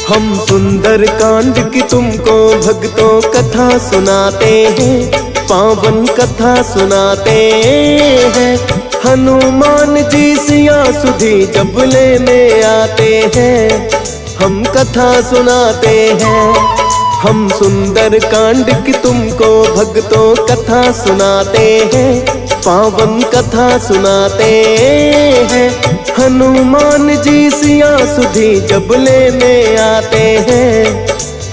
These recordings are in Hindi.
हम सुंदर कांड की तुमको भक्तों कथा सुनाते हैं, पावन कथा सुनाते हैं। हनुमान जी सिया सुधी जब लेने आते हैं, हम कथा सुनाते हैं। हम सुंदर कांड की तुमको भक्तों कथा सुनाते हैं, पावन कथा सुनाते हैं। हनुमान जी सिया सुधी जब लेने आते हैं,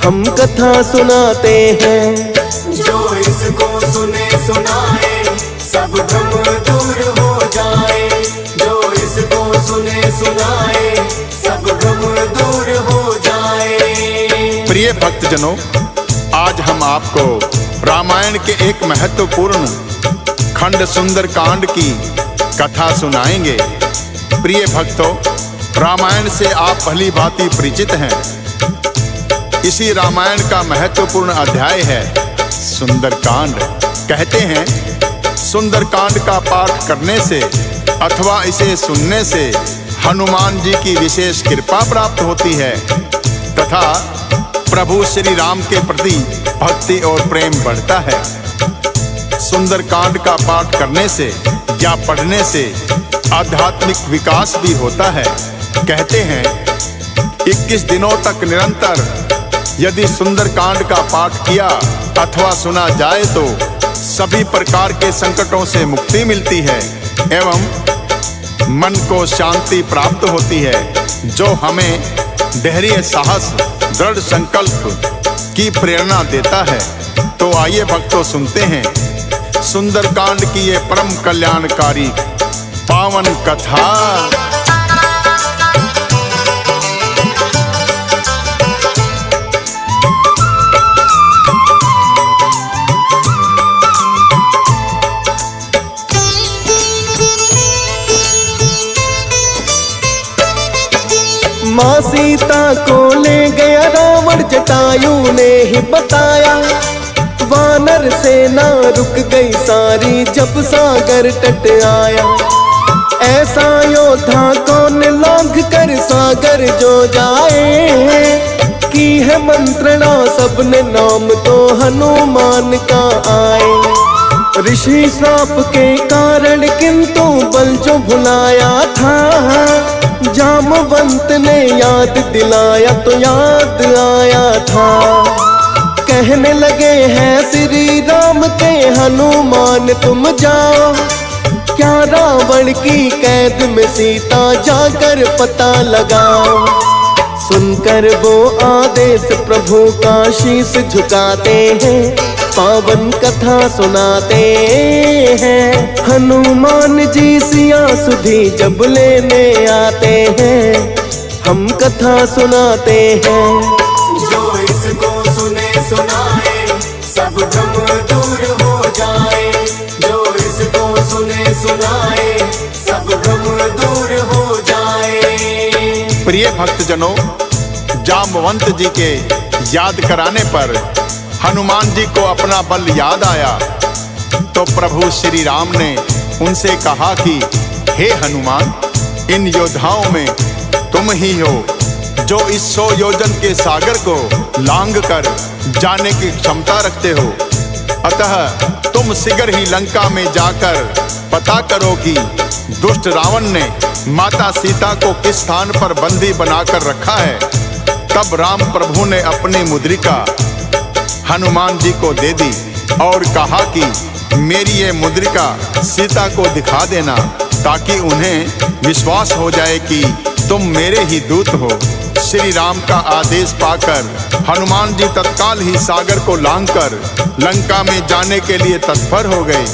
हम कथा सुनाते हैं। जो इसको सुने सुनाए सब भ्रम दूर हो जाए, जो इसको सुने सुनाए सब भ्रम दूर हो जाए। प्रिय भक्तजनों, आज हम आपको रामायण के एक महत्वपूर्ण खंड सुंदर कांड की कथा सुनाएंगे। प्रिय भक्तों, रामायण से आप भली भांति परिचित हैं। इसी रामायण का महत्वपूर्ण अध्याय है सुंदरकांड। कहते हैं सुंदरकांड का पाठ करने से अथवा इसे सुनने से हनुमान जी की विशेष कृपा प्राप्त होती है तथा प्रभु श्री राम के प्रति भक्ति और प्रेम बढ़ता है। सुंदरकांड का पाठ करने से या पढ़ने से आध्यात्मिक विकास भी होता है। कहते हैं 21 दिनों तक निरंतर यदि सुंदरकांड का पाठ किया अथवा सुना जाए तो सभी प्रकार के संकटों से मुक्ति मिलती है एवं मन को शांति प्राप्त होती है, जो हमें धैर्य, साहस, दृढ़ संकल्प की प्रेरणा देता है। तो आइए भक्तों सुनते हैं सुंदरकांड की ये परम कल्याणकारी पावन कथा। माँ सीता को ले गया रावण, जटायु ने ही बताया। वानर सेना रुक गई सारी जब सागर तट आया। ऐसा योद्धा कौन लांघ कर सागर जो जाए, की है मंत्रणा सबने नाम तो हनुमान का आए। ऋषि श्राप के कारण किंतु बल जो भुलाया था, जामवंत ने याद दिलाया तो याद आया था। कहने लगे हैं श्री राम के हनुमान तुम जाओ, क्या रावण की कैद में सीता जाकर पता लगाओ। सुनकर वो आदेश प्रभु का शीश झुकाते हैं, पावन कथा सुनाते हैं। हनुमान जी सिया सुधी जब लेने आते हैं, हम कथा सुनाते हैं। जो इसको सुने सुनाए सब भ्रम दूर हो जाए, जो इसको सुने सुनाए सब भ्रम दूर हो जाए। प्रिय भक्तजनों, जामवंत जी के याद कराने पर हनुमान जी को अपना बल याद आया तो प्रभु श्री राम ने उनसे कहा कि हे हनुमान, इन योद्धाओं में तुम ही हो जो इस 100 योजन के सागर को लांघ कर जाने की क्षमता रखते हो। अतः तुम शीघ्र ही लंका में जाकर पता करो कि दुष्ट रावण ने माता सीता को किस स्थान पर बंदी बनाकर रखा है। तब राम प्रभु ने अपनी मुद्रिका हनुमान जी को दे दी और कहा कि मेरी ये मुद्रिका सीता को दिखा देना, ताकि उन्हें विश्वास हो जाए कि तुम मेरे ही दूत हो। श्री राम का आदेश पाकर हनुमान जी तत्काल ही सागर को लांघकर लंका में जाने के लिए तत्पर हो गए।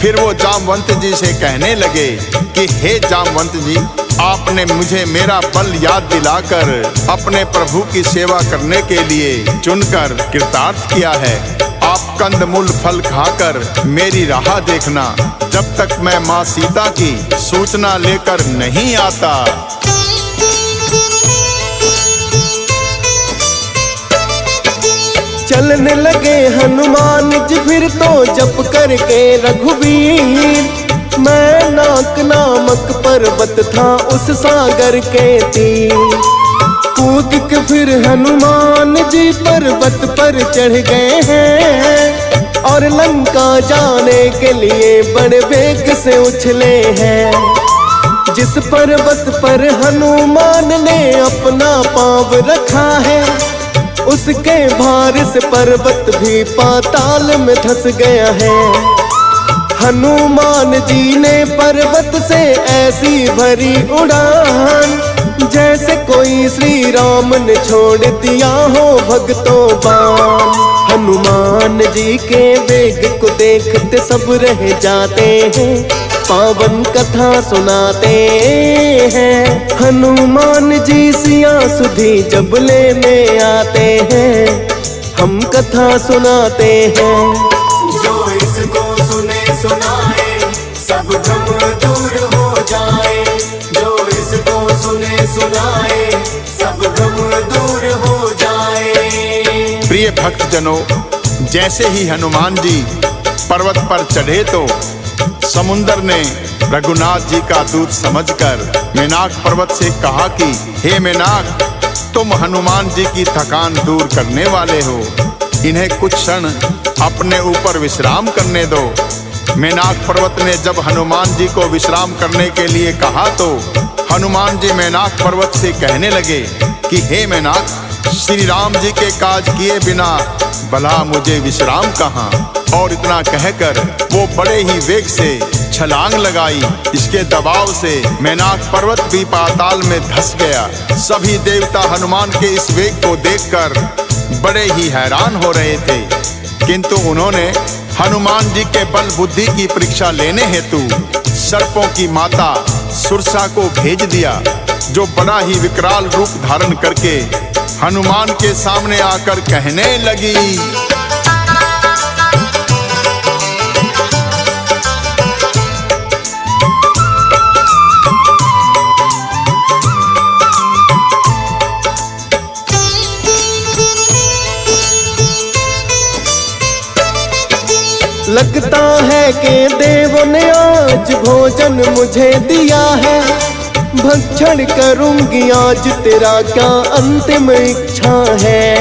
फिर वो जामवंत जी से कहने लगे कि हे जामवंत जी, आपने मुझे मेरा बल याद दिलाकर अपने प्रभु की सेवा करने के लिए चुनकर कृतार्थ किया है। आप कंदमूल फल खाकर मेरी राह देखना, जब तक मैं माँ सीता की सूचना लेकर नहीं आता। चलने लगे हनुमान जी फिर तो जप करके रघुवीर। मैं नाक नामक पर्वत था उस सागर के तीर। कूद के फिर हनुमान जी पर्वत पर चढ़ गए हैं और लंका जाने के लिए बड़े वेग से उछले हैं। जिस पर्वत पर हनुमान ने अपना पाँव रखा है, उसके भार से पर्वत भी पाताल में धंस गया है। हनुमान जी ने पर्वत से ऐसी भरी उड़ान, जैसे कोई श्री राम ने छोड़ दिया हो भक्तों बाण। हनुमान जी के वेग को देखते सब रह जाते हैं, पावन कथा सुनाते हैं। हनुमान जी सिया सुधी जब लेने आते हैं, हम कथा सुनाते हैं। जो इसको सुने सुनाए सब भ्रम दूर हो जाए। जो इसको सुने सुनाए सब भ्रम दूर हो जाए। प्रिय भक्तजनों, जैसे ही हनुमान जी पर्वत पर चढ़े तो समुंदर ने रघुनाथ जी का दूत समझकर मेनाक पर्वत से कहा कि हे मेनाक, तुम हनुमान जी की थकान दूर करने वाले हो, इन्हें कुछ क्षण अपने ऊपर विश्राम करने दो। मेनाक पर्वत ने जब हनुमान जी को विश्राम करने के लिए कहा तो हनुमान जी मेनाक पर्वत से कहने लगे कि हे मेनाक, श्री राम जी के काज किए बिना भला मुझे विश्राम कहाँ। और इतना कहकर वो बड़े ही वेग से छलांग लगाई। इसके दबाव से मेनाक पर्वत भी पाताल में धंस गया। सभी देवता हनुमान के इस वेग को देखकर बड़े ही हैरान हो रहे थे, किंतु उन्होंने हनुमान जी के बल बुद्धि की परीक्षा लेने हेतु सर्पों की माता सुरसा को भेज दिया, जो बड़ा ही विकराल रूप धारण करके हनुमान के सामने आकर कहने लगी। लगता है कि देवों ने आज भोजन मुझे दिया है, भक्षण करूंगी आज तेरा क्या अंतिम इच्छा है।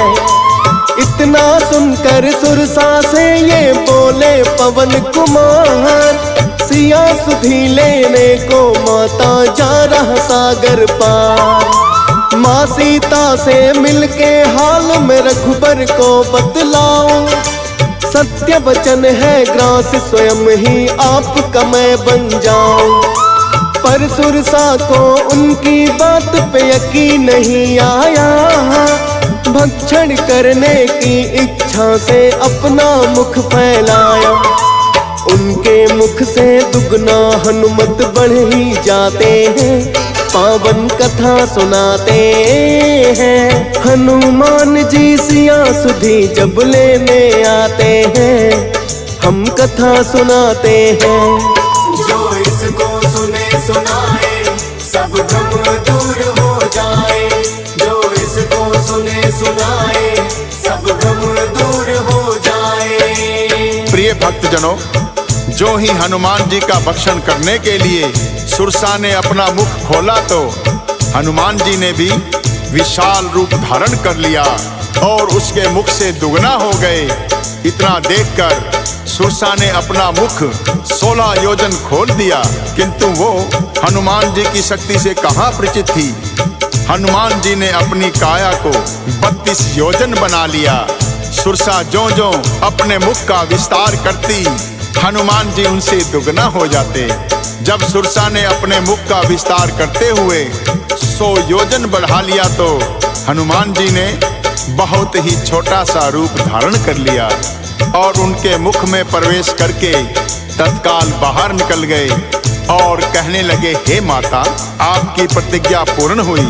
इतना सुनकर सुरसा से ये बोले पवन कुमार, सिया सुधी लेने को माता जा रहा सागर पार। माँ सीता से मिलके हाल में रघुबर को बतलाओ, सत्य वचन है ग्रास स्वयं ही आपका मैं बन जाऊं। पर सुरसा को उनकी बात पे यकीन नहीं आया, भक्षण करने की इच्छा से अपना मुख फैलाया। उनके मुख से दुगना हनुमत बढ़ ही जाते हैं, पावन कथा सुनाते हैं। हनुमान जी सिया सुधी जब लेने आते हैं, हम कथा सुनाते हैं। जो इसको सुने सुनाए सब भ्रम दूर हो जाए। जो इसको सुने सुनाए सब भ्रम दूर हो जाए। प्रिय भक्तजनों, जो ही हनुमान जी का भक्षण करने के लिए सुरसा ने अपना मुख खोला तो हनुमान जी ने भी विशाल रूप धारण कर लिया और उसके मुख से दुगना हो गए। इतना देखकर सुरसा ने अपना मुख 16 योजन खोल दिया, किंतु वो हनुमान जी की शक्ति से कहाँ परिचित थी। हनुमान जी ने अपनी काया को 32 योजन बना लिया। सुरसा ज्यों-ज्यों अपने मुख का विस्तार करती, हनुमान जी उनसे दुगना हो जाते। जब सुरसा ने अपने मुख का विस्तार करते हुए 100 योजन बढ़ा लिया तो हनुमान जी ने बहुत ही छोटा सा रूप धारण कर लिया और उनके मुख में प्रवेश करके तत्काल बाहर निकल गए और कहने लगे, हे माता, आपकी प्रतिज्ञा पूर्ण हुई,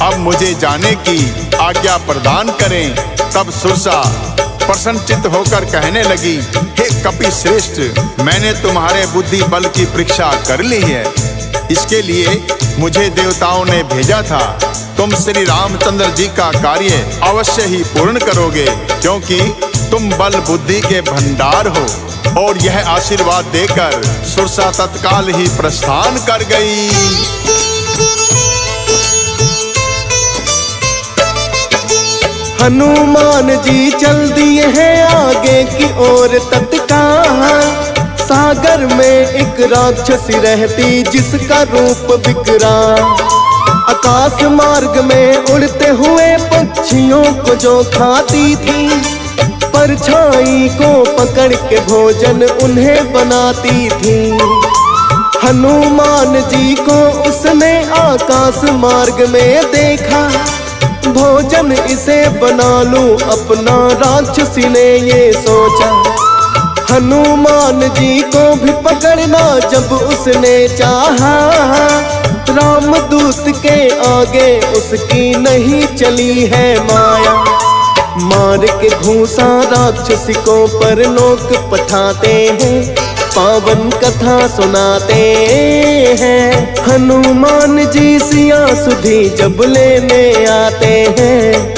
अब मुझे जाने की आज्ञा प्रदान करें। तब सुरसा प्रसन्नचित्त होकर कहने लगी, हे कपि श्रेष्ठ, मैंने तुम्हारे बुद्धि बल की परीक्षा कर ली है। इसके लिए मुझे देवताओं ने भेजा था। तुम श्री रामचंद्र जी का कार्य अवश्य ही पूर्ण करोगे, क्योंकि तुम बल बुद्धि के भंडार हो। और यह आशीर्वाद देकर सुरसा तत्काल ही प्रस्थान कर गई। हनुमान जी चल दिए हैं आगे की ओर तत्काल। सागर में एक राक्षसी रहती जिसका रूप विकराल। आकाश मार्ग में उड़ते हुए पक्षियों को जो खाती थी, परछाई को पकड़ के भोजन उन्हें बनाती थी। हनुमान जी को उसने आकाश मार्ग में देखा, भोजन इसे बना लूं अपना, राक्षसी ने ये सोचा। हनुमान जी को भी पकड़ना जब उसने चाहा, रामदूत के आगे उसकी नहीं चली है माया। मार के घूंसा राक्षसी को परलोक पठाते हैं, पावन कथा सुनाते हैं। हनुमान जी सिया सुधी जब लेने आते हैं,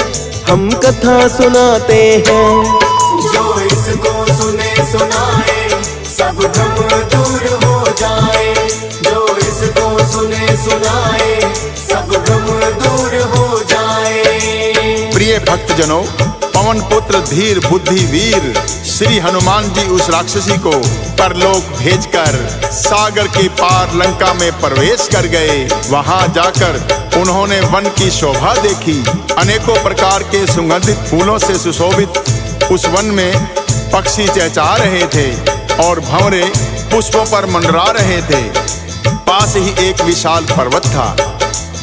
हम कथा सुनाते हैं। जो इसको सुने सुनाए सब भ्रम दूर हो जाए। जो इसको सुने सुनाए सब भ्रम दूर हो जाए। प्रिय भक्तजनों, पवन पुत्र धीर बुद्धि वीर श्री हनुमान जी उस राक्षसी को परलोक भेजकर सागर के पार लंका में प्रवेश कर गए। वहां जाकर उन्होंने वन की शोभा देखी। अनेकों प्रकार के सुगंधित फूलों से सुशोभित उस वन में पक्षी चहचहा रहे थे और भंवरे पुष्पों पर मंडरा रहे थे। पास ही एक विशाल पर्वत था।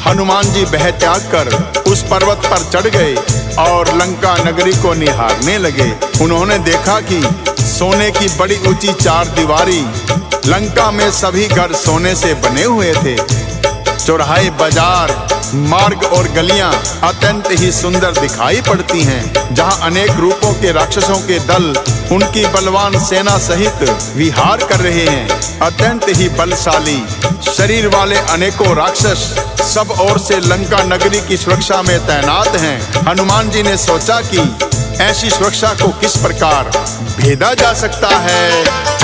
हनुमान जी बह त्याग कर उस पर्वत पर चढ़ गए और लंका नगरी को निहारने लगे। उन्होंने देखा कि सोने की बड़ी ऊंची चार दीवारी, लंका में सभी घर सोने से बने हुए थे। चौराहे, बाजार, मार्ग और गलियां अत्यंत ही सुंदर दिखाई पड़ती हैं, जहां अनेक रूपों के राक्षसों के दल उनकी बलवान सेना सहित विहार कर रहे हैं। अत्यंत ही बलशाली शरीर वाले अनेकों राक्षस सब ओर से लंका नगरी की सुरक्षा में तैनात हैं। हनुमान जी ने सोचा कि ऐसी सुरक्षा को किस प्रकार भेदा जा सकता है।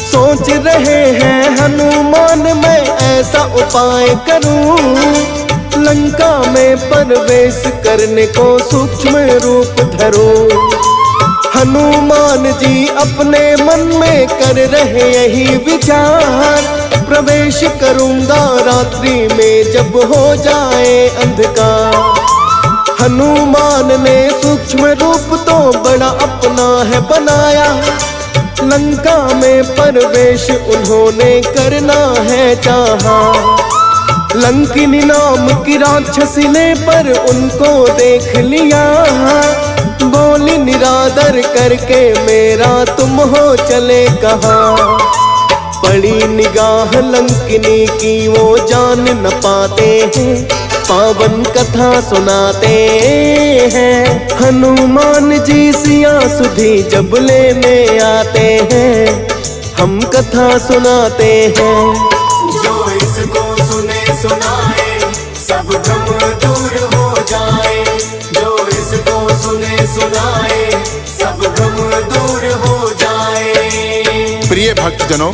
सोच रहे हैं हनुमान मैं ऐसा उपाय करूं, लंका में प्रवेश करने को सूक्ष्म रूप धरूं। हनुमान जी अपने मन में कर रहे यही विचार, प्रवेश करूंगा रात्रि में जब हो जाए अंधकार। हनुमान ने सूक्ष्म रूप तो बड़ा अपना है बनाया, लंका में प्रवेश उन्होंने करना है चाहा। लंकिनी नाम की राक्षसी ने पर उनको देख लिया, बोली निरादर करके मेरा तुम हो चले कहाँ। पड़ी निगाह लंकिनी की वो जान न पाते हैं, पावन कथा सुनाते हैं। हनुमान जी सिया सुधी जब लेने आते हैं, हम कथा सुनाते हैं। जो इसको सुने सुनाए सब भ्रम दूर हो जाए। जो इसको सुने सुनाए सब भ्रम दूर हो जाए। प्रिय भक्तजनों,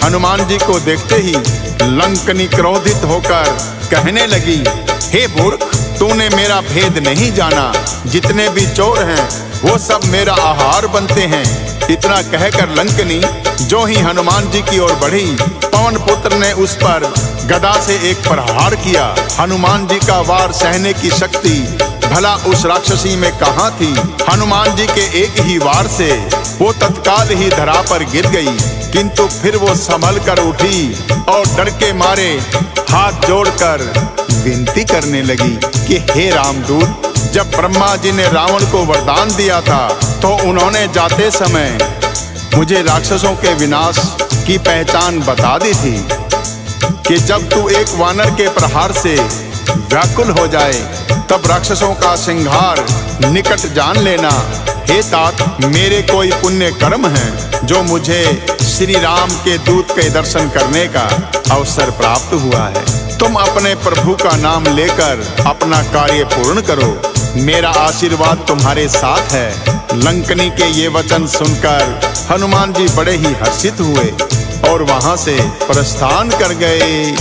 हनुमान जी को देखते ही लंकनी क्रोधित होकर कहने लगी, हे मूर्ख, तूने मेरा भेद नहीं जाना। जितने भी चोर हैं वो सब मेरा आहार बनते हैं। इतना कहकर लंकनी जो ही हनुमान जी की ओर बढ़ी, पवन पुत्र ने उस पर गदा से एक प्रहार किया। हनुमान जी का वार सहने की शक्ति भला उस राक्षसी में कहाँ थी। हनुमान जी के एक ही वार से वो तत्काल ही धरा पर गिर गई, किंतु फिर वो संभल कर उठी और डर के मारे हाथ जोड़कर विनती करने लगी कि हे रामदूत, जब ब्रह्मा जी ने रावण को वरदान दिया था तो उन्होंने जाते समय मुझे राक्षसों के विनाश की पहचान बता दी थी कि जब तू एक वानर के प्रहार से व्याकुल हो जाए तब राक्षसों का संहार निकट जान लेना। हे तात, मेरे कोई पुण्य कर्म है जो मुझे श्री राम के दूत के दर्शन करने का अवसर प्राप्त हुआ है। तुम अपने प्रभु का नाम लेकर अपना कार्य पूर्ण करो। मेरा आशीर्वाद तुम्हारे साथ है। लंकनी के ये वचन सुनकर हनुमान जी बड़े ही हर्षित हुए और वहां से प्रस्थान कर गए।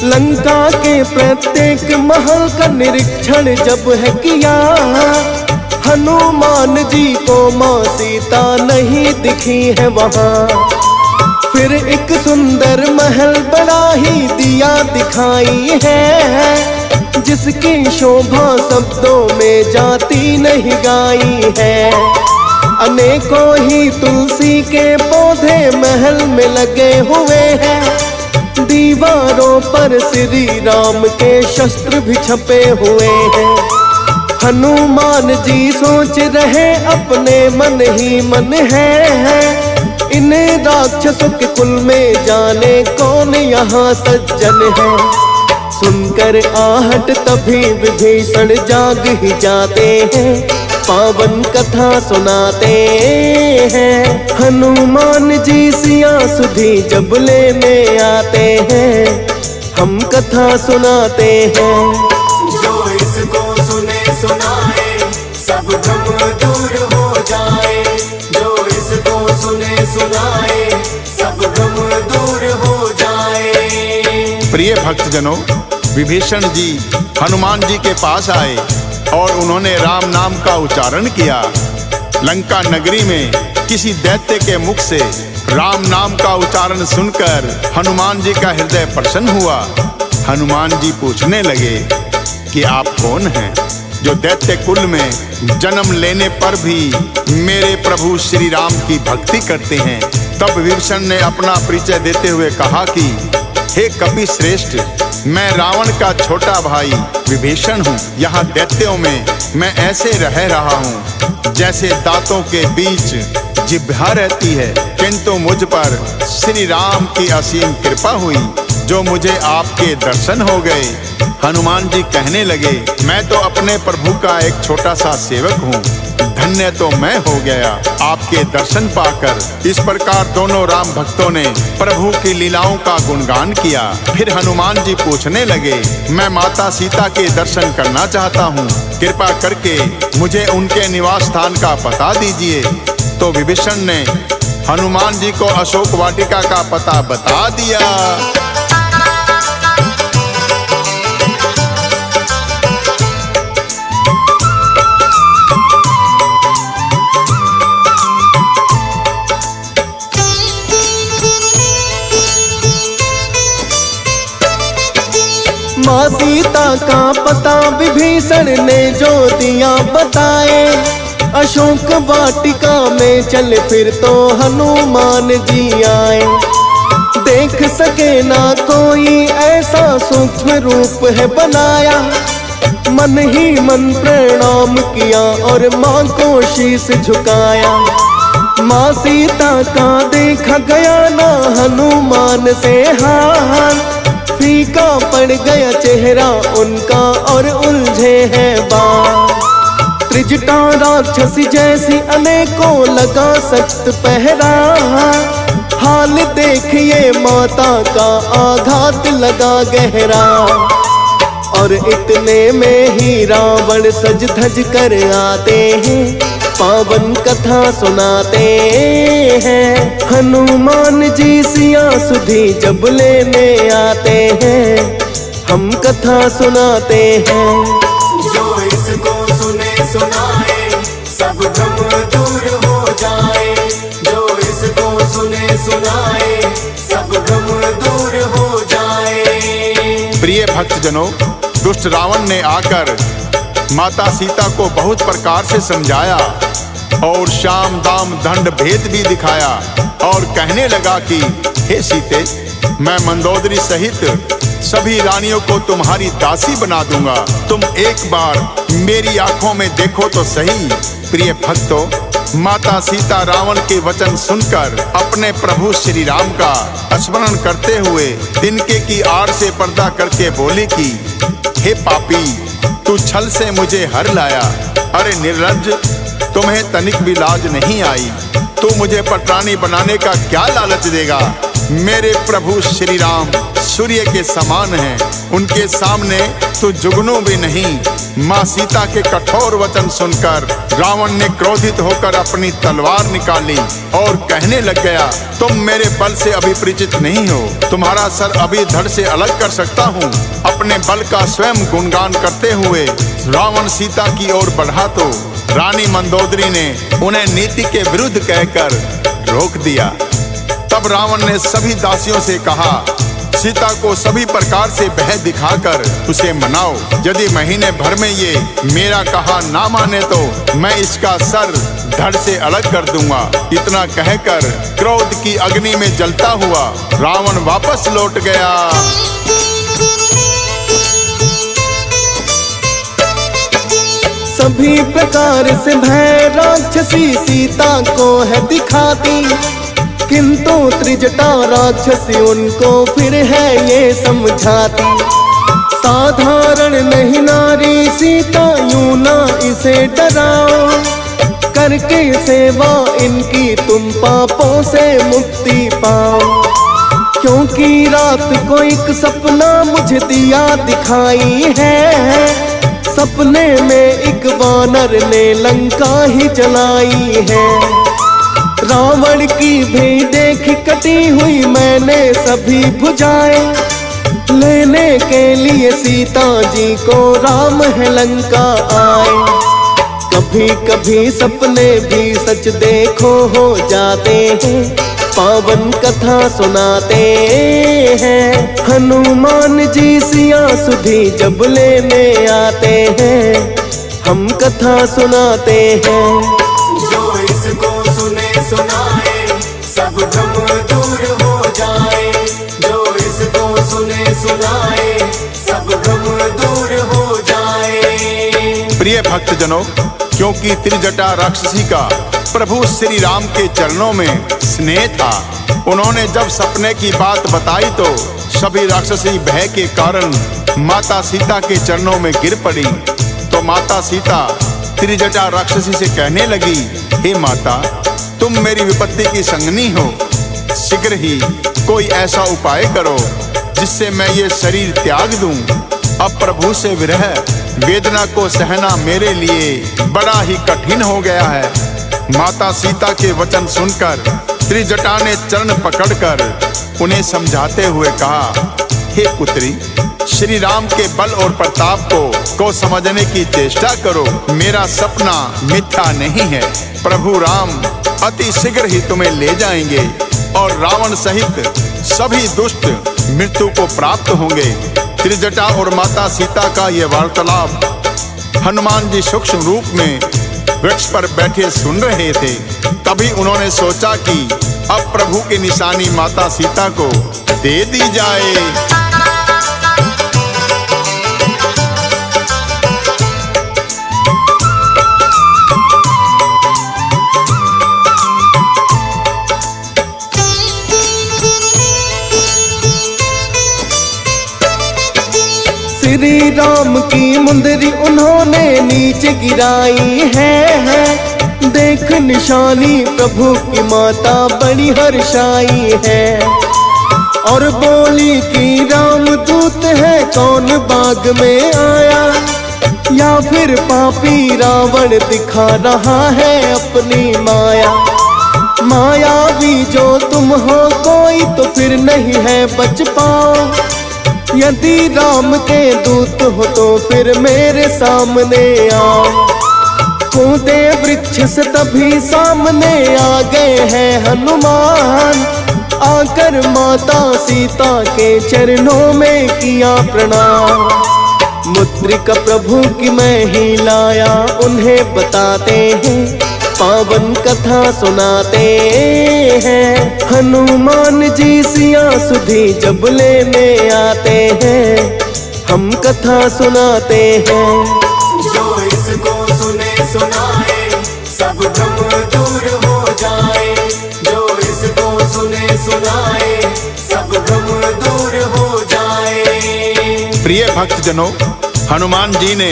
लंका के प्रत्येक महल का निरीक्षण जब है किया, हनुमान जी को माँ सीता नहीं दिखी है वहाँ। फिर एक सुंदर महल बड़ा ही दिया दिखाई है, जिसकी शोभा शब्दों में जाती नहीं गाई है। अनेकों ही तुलसी के पौधे महल में लगे हुए हैं, दीवारों पर श्री राम के शस्त्र भी छपे हुए हैं। हनुमान जी सोच रहे अपने मन ही मन है, इन राक्षसों के कुल में जाने कौन यहाँ सज्जन है। सुनकर आहट तभी विभीषण जाग ही जाते हैं, पावन कथा सुनाते हैं। हनुमान जी सिया सुधी जब लेने आते हैं, हम कथा सुनाते हैं। जो इसको सुने सुनाए सब भ्रम दूर हो जाए, जो इसको सुने सुनाए सब भ्रम दूर हो जाए। प्रिय भक्तजनों, विभीषण जी हनुमान जी के पास आए और उन्होंने राम नाम का उच्चारण किया। लंका नगरी में किसी दैत्य के मुख से राम नाम का उच्चारण सुनकर हनुमान जी का हृदय प्रसन्न हुआ। हनुमान जी पूछने लगे कि आप कौन हैं, जो दैत्य कुल में जन्म लेने पर भी मेरे प्रभु श्री राम की भक्ति करते हैं। तब विभीषण ने अपना परिचय देते हुए कहा कि हे कपि श्रेष्ठ, मैं रावण का छोटा भाई विभीषण हूँ। यहाँ दैत्यों में मैं ऐसे रह रहा हूँ जैसे दांतों के बीच जिह्वा रहती है, किंतु मुझ पर श्री राम की असीम कृपा हुई जो मुझे आपके दर्शन हो गए। हनुमान जी कहने लगे, मैं तो अपने प्रभु का एक छोटा सा सेवक हूँ, धन्य तो मैं हो गया आपके दर्शन पाकर। इस प्रकार दोनों राम भक्तों ने प्रभु की लीलाओं का गुणगान किया। फिर हनुमान जी पूछने लगे, मैं माता सीता के दर्शन करना चाहता हूँ, कृपा करके मुझे उनके निवास स्थान का पता दीजिए। तो विभीषण ने हनुमान जी को अशोक वाटिका का पता बता दिया। माँ सीता का पता विभीषण ने जो दिया बताए, अशोक वाटिका में चल फिर तो हनुमान जी आए। देख सके ना कोई ऐसा सूक्ष्म रूप है बनाया, मन ही मन प्रणाम किया और माँ को शीश झुकाया। माँ सीता का देखा गया ना हनुमान से हाल, फीका पड़ गया चेहरा उनका और उलझे हैं बाल। त्रिजटा राक्षसी जैसी अनेकों लगा सख्त पहरा, हाल देखिए माता का आघात लगा गहरा। और इतने में ही रावण सज धज कर आते हैं, पावन कथा सुनाते हैं। हनुमान जी सिया सुधी जब लेने आते हैं, हम कथा सुनाते हैं। जो इसको सुने सुनाए सब भ्रम दूर हो जाए, जो इसको सुने सुनाए सब भ्रम दूर हो जाए। प्रिय भक्तजनों, दुष्ट रावण ने आकर माता सीता को बहुत प्रकार से समझाया और शाम दाम दंड भेद भी दिखाया और कहने लगा कि हे सीते, मैं मंदोदरी सहित सभी रानियों को तुम्हारी दासी बना दूंगा, तुम एक बार मेरी आंखों में देखो तो सही। प्रिय भक्तों, माता सीता रावण के वचन सुनकर अपने प्रभु श्री राम का स्मरण करते हुए तिनके की आड़ से पर्दा करके बोली कि हे पापी, तू छल से मुझे हर लाया। अरे निर्लज्ज, तुम्हें तनिक भी लाज नहीं आई। तू मुझे पटरानी बनाने का क्या लालच देगा? मेरे प्रभु श्री राम सूर्य के समान हैं, उनके सामने तू जुगनू भी नहीं। माँ सीता के कठोर वचन सुनकर रावण ने क्रोधित होकर अपनी तलवार निकाली और कहने लग गया, तुम मेरे बल से अभी परिचित नहीं हो। तुम्हारा सर अभी धड़ से अलग कर सकता हूँ। अपने बल का स्वयं गुणगान करते हुए रावण सीता की ओर बढ़ा तो रानी मंदोदरी ने उन्हें नीति के विरुद्ध कहकर रोक दिया। तब रावण ने सभी दासियों से कहा, सीता को सभी प्रकार से भय दिखाकर उसे मनाओ। यदि महीने भर में ये मेरा कहा ना माने तो मैं इसका सर धड़ से अलग कर दूंगा। इतना कहकर क्रोध की अग्नि में जलता हुआ रावण वापस लौट गया। सभी प्रकार से भय राक्षसी सीता को है दिखाती, किंतु त्रिजटा राक्षसी उनको फिर है ये समझाती। साधारण नहीं नारी सीता, यूं ना इसे डराओ। करके सेवा इनकी तुम पापों से मुक्ति पाओ। क्योंकि रात को एक सपना मुझे दिया दिखाई है। सपने में एक वानर ने लंका ही जलाई है। रावण की भी देख कटी हुई मैंने सभी भुजाएं। लेने के लिए सीता जी को राम है लंका आए। कभी कभी सपने भी सच देखो हो जाते हैं। पावन कथा सुनाते हैं। हनुमान जी सिया सुधी जब लेने आते हैं, हम कथा सुनाते हैं। जो इसको सुने सुनाए सब भ्रम दूर हो जाए। जो इसको सुने सुनाए सब भ्रम दूर हो जाए। प्रिय भक्तजनों, क्योंकि त्रिजटा राक्षसी का प्रभु श्री राम के चरणों में स्नेह था, उन्होंने जब सपने की बात बताई तो सभी राक्षसी भय के कारण माता सीता के चरणों में गिर पड़ी। तो माता सीता त्रिजटा राक्षसी से कहने लगी, हे माता, तुम मेरी विपत्ति की संगनी हो। शीघ्र ही कोई ऐसा उपाय करो जिससे मैं ये शरीर त्याग दूं। अब प्रभु से विरह वेदना को सहना मेरे लिए बड़ा ही कठिन हो गया है। माता सीता के वचन सुनकर त्रिजटा ने चरण पकड़कर उन्हें समझाते हुए कहा, हे पुत्री, श्री राम के बल और प्रताप को समझने की चेष्टा करो। मेरा सपना मिथ्या नहीं है। प्रभु राम अति शीघ्र ही तुम्हें ले जाएंगे और रावण सहित सभी दुष्ट मृत्यु को प्राप्त होंगे। त्रिजटा और माता सीता का ये वार्तालाप हनुमान जी सूक्ष्म रूप में वृक्ष पर बैठे सुन रहे थे। तभी उन्होंने सोचा कि अब प्रभु की निशानी माता सीता को दे दी जाए। श्री राम की मुंदरी उन्होंने नीचे गिराई है। देख निशानी प्रभु की माता बड़ी हर्षाई है। और बोली कि राम दूत है, कौन बाग में आया, या फिर पापी रावण दिखा रहा है अपनी माया। मायावी जो तुम हो कोई तो फिर नहीं है बच पाओ। यदि राम के दूत हो तो फिर मेरे सामने आओ। कूदे वृक्ष से तभी सामने आ गए हैं हनुमान। आकर माता सीता के चरणों में किया प्रणाम। मुद्रिका प्रभु की मैं ही लाया, उन्हें बताते हैं, पावन कथा सुनाते हैं। हनुमान जी सिया सुधी जब लेने आते हैं, हम कथा सुनाते हैं। जो इसको सुने सुनाए सब भ्रम दूर सुनाए सब भ्रम दूर हो जाए। प्रिय भक्त जनों, हनुमान जी ने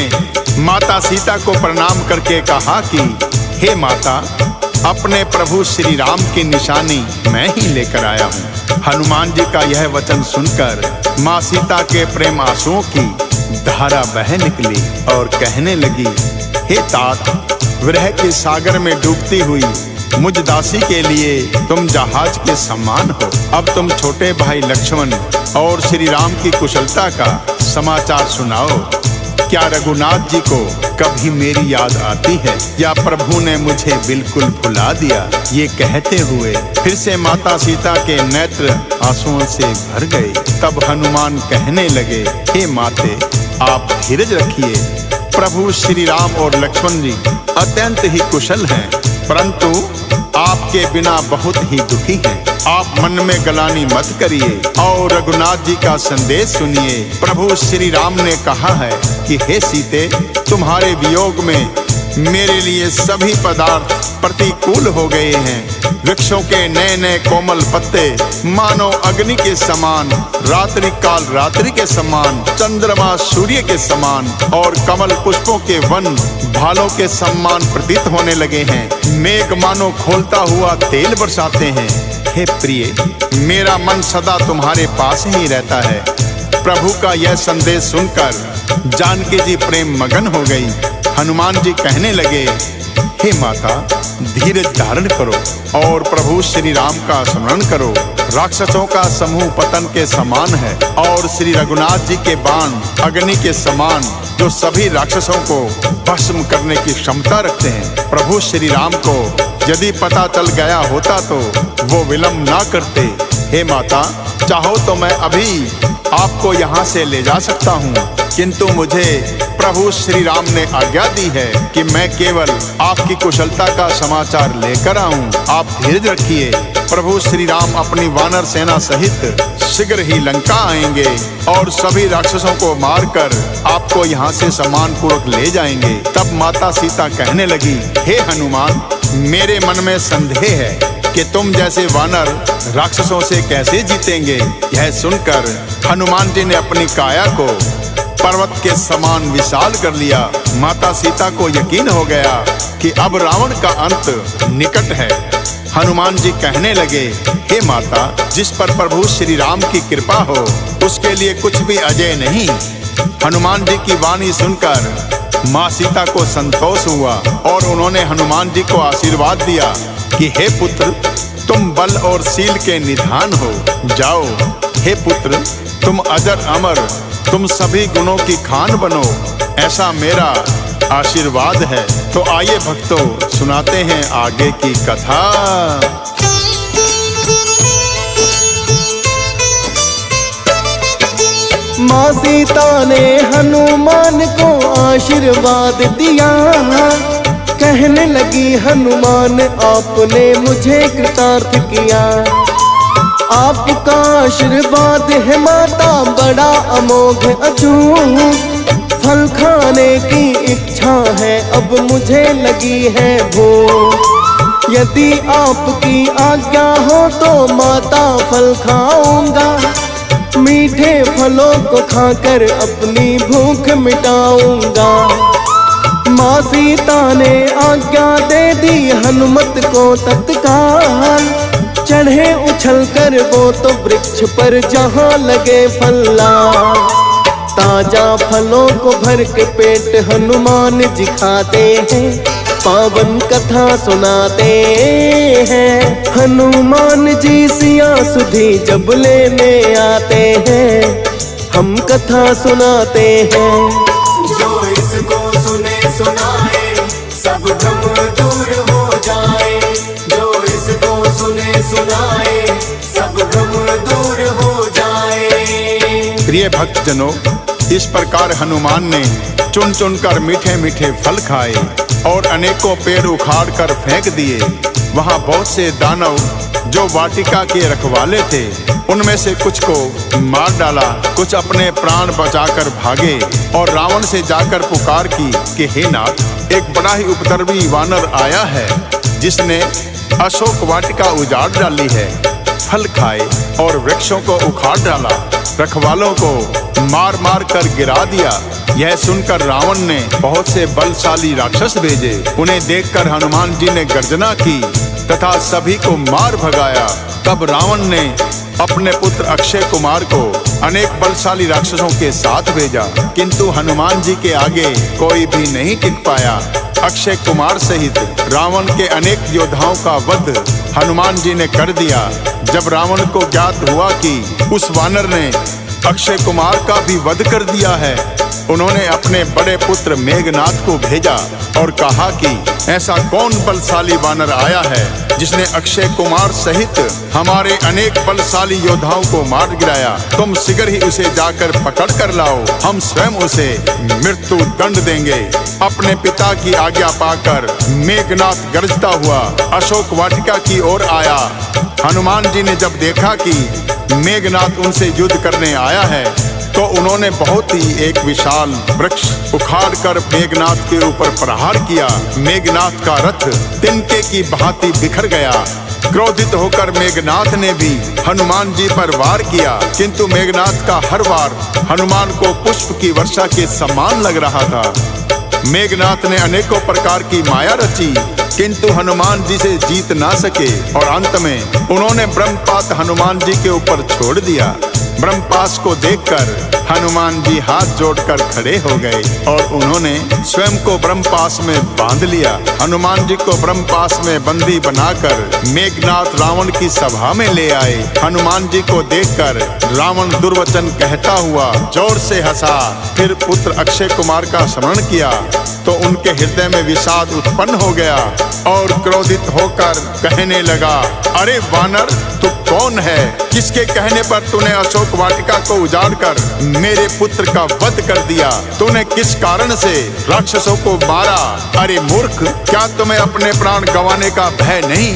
माता सीता को प्रणाम करके कहा कि हे माता, अपने प्रभु श्री राम की निशानी मैं ही लेकर आया हूँ। हनुमान जी का यह वचन सुनकर माँ सीता के प्रेम आंसुओं की धारा बह निकली और कहने लगी, हे तात, विरह के सागर में डूबती हुई मुझ दासी के लिए तुम जहाज के समान हो। अब तुम छोटे भाई लक्ष्मण और श्री राम की कुशलता का समाचार सुनाओ। क्या रघुनाथ जी को कभी मेरी याद आती है या प्रभु ने मुझे बिल्कुल भुला दिया? ये कहते हुए फिर से माता सीता के नेत्र आंसुओं से भर गए। तब हनुमान कहने लगे, हे माते, आप धीरज रखिए। प्रभु श्री राम और लक्ष्मण जी अत्यंत ही कुशल हैं, परंतु आपके बिना बहुत ही दुखी हैं। आप मन में गलानी मत करिए और रघुनाथ जी का संदेश सुनिए। प्रभु श्री राम ने कहा है कि हे सीते, तुम्हारे वियोग में मेरे लिए सभी पदार्थ प्रतिकूल हो गए हैं। वृक्षों के नए नए कोमल पत्ते मानो अग्नि के समान, रात्रि काल रात्रि के समान, चंद्रमा सूर्य के समान और कमल पुष्पों के वन भालों के समान प्रतीत होने लगे हैं। मेघ मानो खोलता हुआ तेल बरसाते हैं। हे प्रिय, मेरा मन सदा तुम्हारे पास ही रहता है। प्रभु का यह संदेश सुनकर जानकी जी प्रेम मगन हो गई। हनुमान जी कहने लगे, हे माता, धीरज धारण करो और प्रभु श्री राम का स्मरण करो। राक्षसों का समूह पतन के समान है और श्री रघुनाथ जी के बाण अग्नि के समान, जो सभी राक्षसों को भस्म करने की क्षमता रखते हैं। प्रभु श्री राम को यदि पता चल गया होता तो वो विलंब ना करते। हे माता, चाहो तो मैं अभी आपको यहाँ से ले जा सकता हूँ, किंतु मुझे प्रभु श्री राम ने आज्ञा दी है कि मैं केवल आपकी कुशलता का समाचार लेकर आऊं। आप धीरज रखिए। प्रभु श्री राम अपनी वानर सेना सहित शीघ्र ही लंका आएंगे और सभी राक्षसों को मारकर आपको यहाँ से सम्मान पूर्वक ले जाएंगे। तब माता सीता कहने लगी, हे हनुमान, मेरे मन में संदेह है कि तुम जैसे वानर राक्षसों से कैसे जीतेंगे। यह सुनकर हनुमान जी ने अपनी काया को पर्वत के समान विशाल कर लिया। माता सीता को यकीन हो गया कि अब रावण का अंत निकट है। हनुमान जी कहने लगे, हे माता, जिस पर प्रभु श्री राम की कृपा हो उसके लिए कुछ भी अजय नहीं। हनुमान जी की वाणी सुनकर माँ सीता को संतोष हुआ और उन्होंने हनुमान जी को आशीर्वाद दिया कि हे पुत्र, तुम बल और शील के निधान हो। जाओ हे पुत्र, तुम अजर अमर, तुम सभी गुणों की खान बनो, ऐसा मेरा आशीर्वाद है। तो आइए भक्तों, सुनाते हैं आगे की कथा। माँ सीता ने हनुमान को आशीर्वाद दिया। कहने लगी, हनुमान, आपने मुझे कृतार्थ किया। आपका आशीर्वाद है माता बड़ा अमोघ अछूत। फल खाने की इच्छा है अब मुझे लगी है भूख। यदि आपकी आज्ञा हो तो माता फल खाऊंगा। मीठे फलों को खाकर अपनी भूख मिटाऊंगा। माँ सीता ने आज्ञा दे दी हनुमत को तत्काल। चढ़े उछल कर वो तो वृक्ष पर जहाँ लगे फल्ला। ताजा फलों को भर के पेट हनुमान जी खाते हैं। पावन कथा सुनाते हैं। हनुमान जी सिया सुधी जब लेने आते हैं, हम कथा सुनाते हैं। जो इसको सुने सुनाए सब भ्रम दूर हो जाए। जो इसको सुने सुनाए सब भ्रम दूर हो जाए। प्रिय भक्तजनों, इस प्रकार हनुमान ने चुन चुन कर मीठे मीठे फल खाए और अनेकों पेड़ उखाड़ कर फेंक दिए। वहाँ बहुत से दानव जो वाटिका के रखवाले थे, उनमें से कुछ को मार डाला, कुछ अपने प्राण बचाकर भागे और रावण से जाकर पुकार की कि हे नाथ, एक बड़ा ही उपद्रवी वानर आया है जिसने अशोक वाटिका उजाड़ डाली है। फल खाए और वृक्षों को उखाड़ डाला, रखवालों को मार मार कर गिरा दिया। यह सुनकर रावण ने बहुत से बलशाली राक्षस भेजे। उन्हें देखकर हनुमान जी ने गर्जना की तथा सभी को मार भगाया। तब रावण ने अपने पुत्र अक्षय कुमार को अनेक बलशाली राक्षसों के साथ भेजा, किंतु हनुमान जी के आगे कोई भी नहीं टिक पाया। अक्षय कुमार सहित रावण के अनेक योद्धाओं का वध हनुमान जी ने कर दिया। जब रावण को ज्ञात हुआ कि उस वानर ने अक्षय कुमार का भी वध कर दिया है, उन्होंने अपने बड़े पुत्र मेघनाद को भेजा और कहा कि ऐसा कौन बलशाली वानर आया है जिसने अक्षय कुमार सहित हमारे अनेक बलशाली योद्धाओं को मार गिराया। तुम शीघ्र ही उसे जाकर पकड़ कर लाओ, हम स्वयं उसे मृत्यु दंड देंगे। अपने पिता की आज्ञा पाकर मेघनाद गरजता हुआ अशोक वाटिका की ओर आया। हनुमान जी ने जब देखा कि मेघनाद उनसे युद्ध करने आया है, तो उन्होंने बहुत ही एक विशाल वृक्ष उखाड़ कर मेघनाद के ऊपर प्रहार किया। मेघनाद का रथ तिनके की भांति बिखर गया। क्रोधित होकर मेघनाद ने भी हनुमान जी पर वार किया, किंतु मेघनाद का हर वार हनुमान को पुष्प की वर्षा के समान लग रहा था। मेघनाद ने अनेकों प्रकार की माया रची, किंतु हनुमान जी से जीत ना सके और अंत में उन्होंने ब्रह्मपात हनुमान जी के ऊपर छोड़ दिया। ब्रह्मपास को देखकर हनुमान जी हाथ जोड़कर खड़े हो गए और उन्होंने स्वयं को ब्रह्मपास में बांध लिया। हनुमान जी को ब्रह्मपास में बंदी बनाकर मेघनाद रावण की सभा में ले आए। हनुमान जी को देखकर रावण दुर्वचन कहता हुआ जोर से हंसा। फिर पुत्र अक्षय कुमार का स्मरण किया तो उनके हृदय में विषाद उत्पन्न हो गया और क्रोधित होकर कहने लगा, अरे वानर, तू कौन है? किसके कहने पर तूने अशोक वाटिका को उजाड़कर मेरे पुत्र का वध कर दिया? तूने किस कारण से राक्षसों को मारा? अरे मूर्ख, क्या तुम्हें अपने प्राण गंवाने का भय नहीं?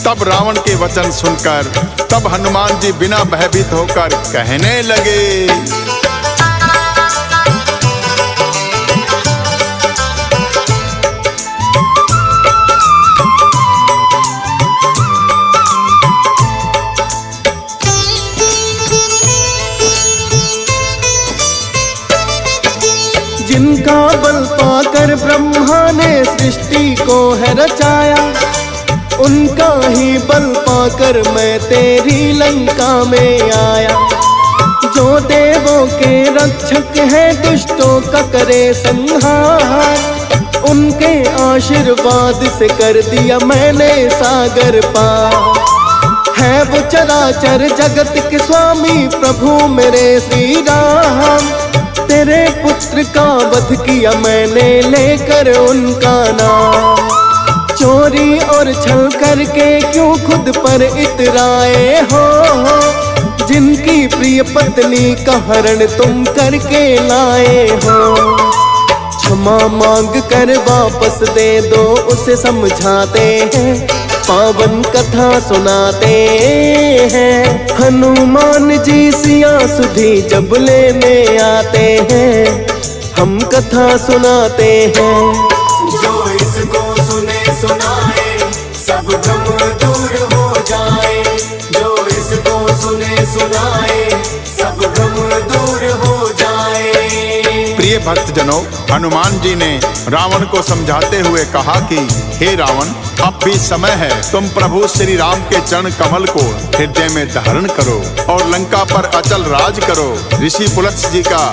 तब रावण के वचन सुनकर तब हनुमान जी बिना भयभीत होकर कहने लगे, जिनका बल पाकर ब्रह्मा ने सृष्टि को है रचाया, उनका ही बल पाकर मैं तेरी लंका में आया। जो देवों के रक्षक है दुष्टों का करे संहार, उनके आशीर्वाद से कर दिया मैंने सागर पार। है वो चराचर जगत के स्वामी प्रभु मेरे श्री राम, तेरे पुत्र का वध किया मैंने लेकर उनका नाम। चोरी और छल करके क्यों खुद पर इतराए हो, जिनकी प्रिय पत्नी का हरण तुम करके लाए हो। क्षमा मांग कर वापस दे दो, उसे समझाते हैं, पावन कथा सुनाते हैं। हनुमान जी सिया सुधी जब लेने आते हैं, हम कथा सुनाते हैं। जो इसको सुने सुनाए सब भ्रम दूर हो जाए। जो इसको सुने सुनाए सब भ्रम दूर हो जाए। प्रिय भक्तजनों, हनुमान जी ने रावण को समझाते हुए कहा कि हे रावण, अब भी समय है, तुम प्रभु श्री राम के चरण कमल को हृदय में धारण करो और लंका पर अचल राज करो। ऋषि पुलत्स्य जी का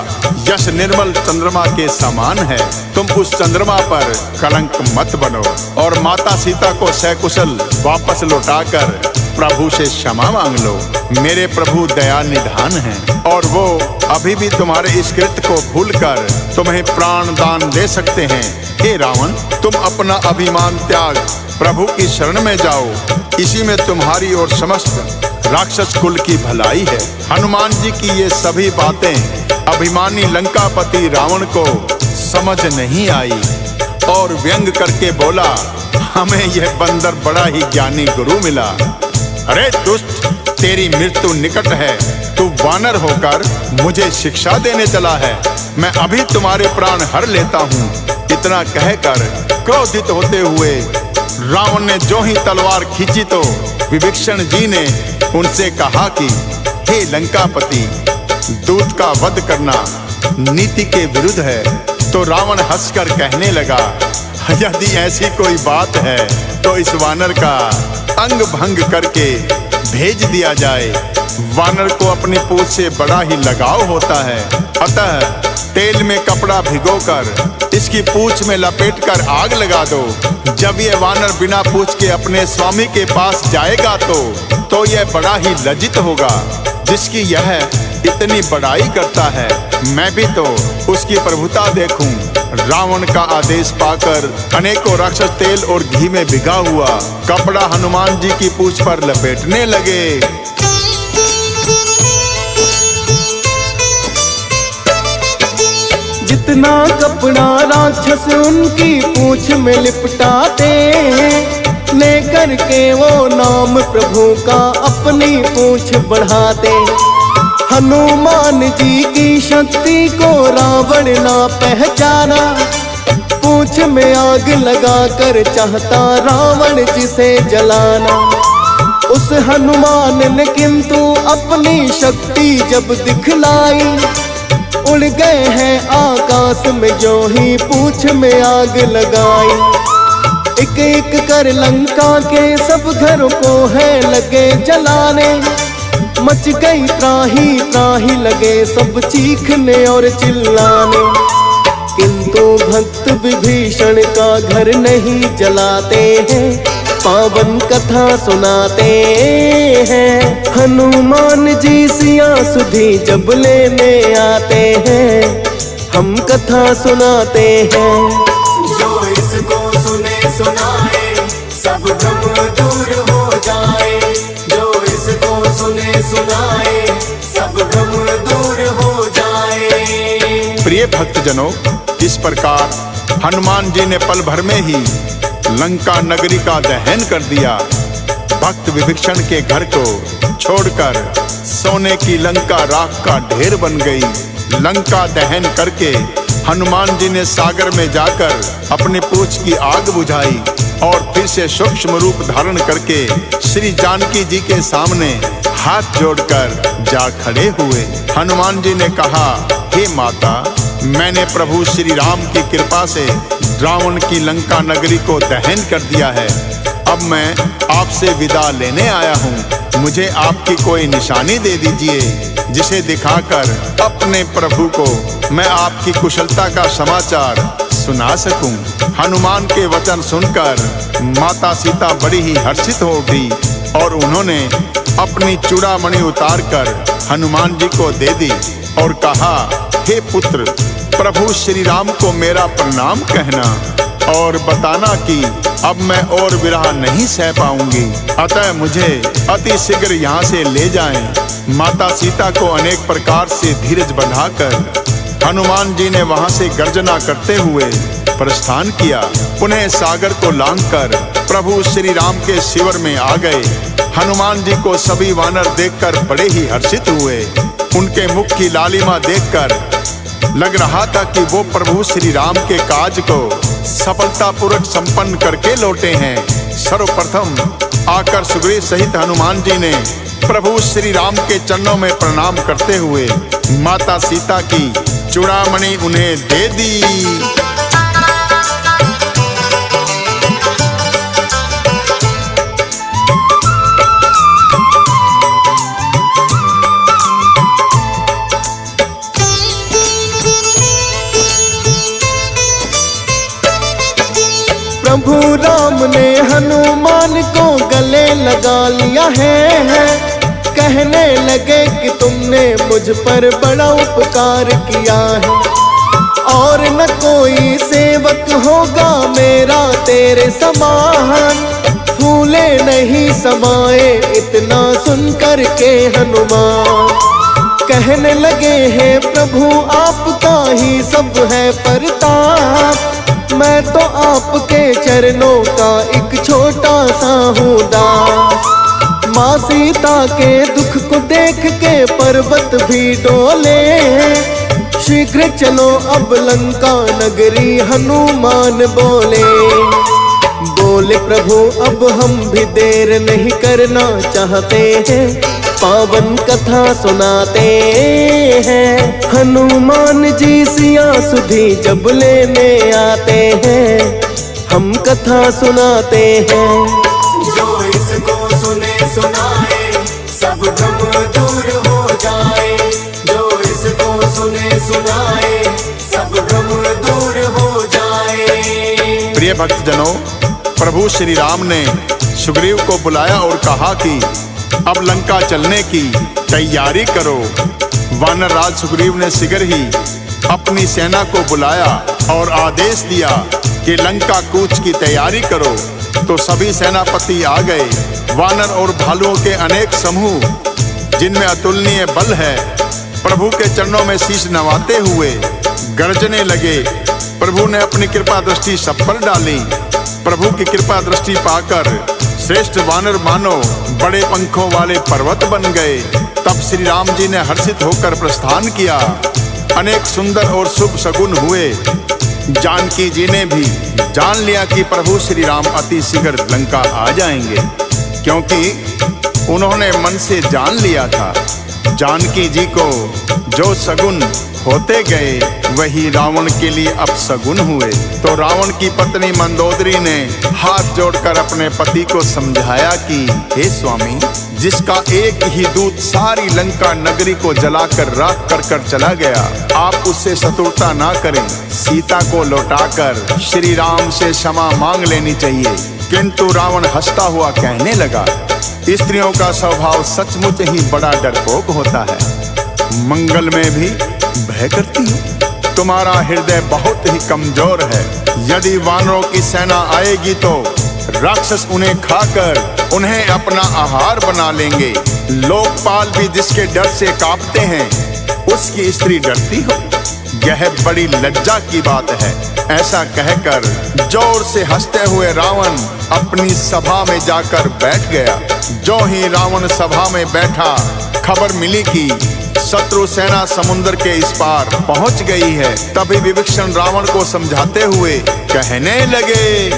यश निर्मल चंद्रमा के समान है, तुम उस चंद्रमा पर कलंक मत बनो और माता सीता को सकुशल वापस लौटाकर प्रभु से क्षमा मांग लो। मेरे प्रभु दया निधान हैं और वो अभी भी तुम्हारे इस कृत्य को भूलकर तुम्हें प्राण दान दे सकते हैं। हे रावण, तुम अपना अभिमान त्याग प्रभु की शरण में जाओ, इसी में तुम्हारी और समस्त राक्षस कुल की भलाई है। हनुमान जी की ये सभी बातें अभिमानी लंकापति रावण को समझ नहीं आई और व्यंग करके बोला, हमें यह बंदर बड़ा ही ज्ञानी गुरु मिला। अरे दुष्ट, तेरी मृत्यु निकट है, तू वानर होकर मुझे शिक्षा देने चला है। मैं अभी तुम्हारे प्राण हर लेता हूँ। इतना कहकर क्रोधित होते हुए रावण ने जो ही तलवार खींची तो विभीषण जी ने उनसे कहा कि हे लंकापति, दूत का वध करना नीति के विरुद्ध है। तो रावण हंसकर कहने लगा, यदि ऐसी कोई बात है तो इस वानर का अंग भंग करके भेज दिया जाए। वानर को अपनी पूंछ से बड़ा ही लगाव होता है, अतः तेल में कपड़ा भिगोकर इसकी पूंछ में लपेटकर आग लगा दो। जब ये वानर बिना पूंछ के अपने स्वामी के पास जाएगा तो यह बड़ा ही लज्जित होगा, जिसकी यह इतनी बड़ाई करता है। मैं भी तो उसकी प्रभुता देखूं। रावण का आदेश पाकर अनेकों राक्षस तेल और घी में भिगा हुआ कपड़ा हनुमान जी की पूंछ पर लपेटने लगे। जितना कपड़ा राक्षस उनकी पूंछ में लिपटाते हैं, लेकर के वो नाम प्रभु का अपनी पूंछ बढ़ाते। हनुमान जी की शक्ति को रावण ना पहचाना, पूंछ में आग लगाकर चाहता रावण जिसे जलाना। उस हनुमान ने किंतु अपनी शक्ति जब दिखलाई, उड़ गए हैं आकाश में जो ही पूंछ में आग लगाई। एक एक कर लंका के सब घरों को है लगे जलाने, मच गई त्राही त्राही लगे सब चीखने और चिल्लाने। किंतु भक्त विभीषण का घर नहीं जलाते हैं, पावन कथा सुनाते हैं। हनुमान जी सिया सुधी जब लेने आते हैं, हम कथा सुनाते हैं। जो इसको सुने सुनाए सब भ्रम दूर हो जाए। जो इसको सुने सुनाए सब भ्रम दूर हो जाए। प्रिय भक्तजनों, इस प्रकार हनुमान जी ने पल भर में ही लंका नगरी का दहन कर दिया। भक्त विभीषण के घर को छोड़कर सोने की लंका राख का ढेर बन गई। लंका दहन करके हनुमान जी ने सागर में जाकर अपनी पूंछ की आग बुझाई और फिर से सूक्ष्म रूप धारण करके श्री जानकी जी के सामने हाथ जोड़कर जा खड़े हुए। हनुमान जी ने कहा, हे माता, मैंने प्रभु श्री राम की कृपा से रावण की लंका नगरी को दहन कर दिया है। अब मैं आपसे विदा लेने आया हूँ। मुझे आपकी कोई निशानी दे दीजिए, जिसे दिखाकर अपने प्रभु को मैं आपकी कुशलता का समाचार सुना सकूं। हनुमान के वचन सुनकर माता सीता बड़ी ही हर्षित हो उठी और उन्होंने अपनी चूड़ामणि उतारकर हनुमान जी को दे दी और कहा, हे पुत्र, प्रभु श्री राम को मेरा प्रणाम कहना और बताना कि अब मैं और विरह नहीं सह पाऊंगी, अतः मुझे अति शीघ्र यहाँ से ले जाएं। माता सीता को अनेक प्रकार से धीरज बंधाकर हनुमान जी ने वहां से गर्जना करते हुए प्रस्थान किया। पुनः सागर को लांघकर प्रभु श्री राम के शिविर में आ गए। हनुमान जी को सभी वानर देखकर बड़े ही हर्षित हुए। उनके मुख की लालिमा देखकर लग रहा था कि वो प्रभु श्री राम के काज को सफलतापूर्वक संपन्न करके लौटे हैं। सर्वप्रथम आकर सुग्रीव सहित हनुमान जी ने प्रभु श्री राम के चरणों में प्रणाम करते हुए माता सीता की चूड़ामणि उन्हें दे दी। प्रभु राम ने हनुमान को गले लगा लिया है। कहने लगे कि तुमने मुझ पर बड़ा उपकार किया है और न कोई सेवक होगा मेरा तेरे समान। फूले नहीं समाए इतना सुनकर के हनुमान। कहने लगे हैं प्रभु आपका ही सब है परताप। मैं तो आपके चरणों का एक छोटा सा हूँ दास। माँ सीता के दुख को देख के पर्वत भी डोले। शीघ्र चलो अब लंका नगरी हनुमान बोले। बोले प्रभु अब हम भी देर नहीं करना चाहते हैं, पावन कथा सुनाते हैं। हनुमान जी सिया सुधी जब लेने आते हैं, हम कथा सुनाते हैं। जो इसको सुने सुनाए सब भ्रम दूर हो जाए, जो इसको सुने सुनाए सब भ्रम दूर हो जाए। प्रिय भक्तजनों, प्रभु श्री राम ने सुग्रीव को बुलाया और कहा कि अब लंका चलने की तैयारी करो। वानर राज सुग्रीव ने शीघ्र ही अपनी सेना को बुलाया और आदेश दिया कि लंका कूच की तैयारी करो। तो सभी सेनापति आ गए। वानर और भालुओं के अनेक समूह जिनमें अतुलनीय बल है, प्रभु के चरणों में शीश नवाते हुए गरजने लगे। प्रभु ने अपनी कृपा दृष्टि सब पर डाली। प्रभु की कृपा दृष्टि पाकर श्रेष्ठ वानर मानो बड़े पंखों वाले पर्वत बन गए। तब श्री राम जी ने हर्षित होकर प्रस्थान किया। अनेक सुंदर और शुभ शगुन हुए। जानकी जी ने भी जान लिया कि प्रभु श्री राम अति शीघ्र लंका आ जाएंगे, क्योंकि उन्होंने मन से जान लिया था। जानकी जी को जो शगुन होते गए वही रावण के लिए अपशगुन हुए। तो रावण की पत्नी मंदोदरी ने हाथ जोड़कर अपने पति को समझाया कि हे स्वामी, जिसका एक ही दूत सारी लंका नगरी को जलाकर राख कर चला गया, आप उससे शत्रुता ना करें। सीता को लौटाकर श्री राम से क्षमा मांग लेनी चाहिए। किंतु रावण हंसता हुआ कहने लगा, स्त्रियों का स्वभाव सचमुच ही बड़ा डरपोक होता है। मंगल में भी भय करती हो। तुम्हारा हृदय बहुत ही कमजोर है। यदि वानरों की सेना आएगी तो राक्षस उन्हें खाकर उन्हें अपना आहार बना लेंगे। लोकपाल भी जिसके डर से कांपते हैं, उसकी स्त्री डरती हो, यह बड़ी लज्जा की बात है। ऐसा कहकर जोर से हंसते हुए रावण अपनी सभा में जाकर बैठ गया। जो ही रावण सभा में बैठा, खबर मिली कि शत्रु सेना समुद्र के इस पार पहुंच गई है। तभी विभीषण रावण को समझाते हुए कहने लगे,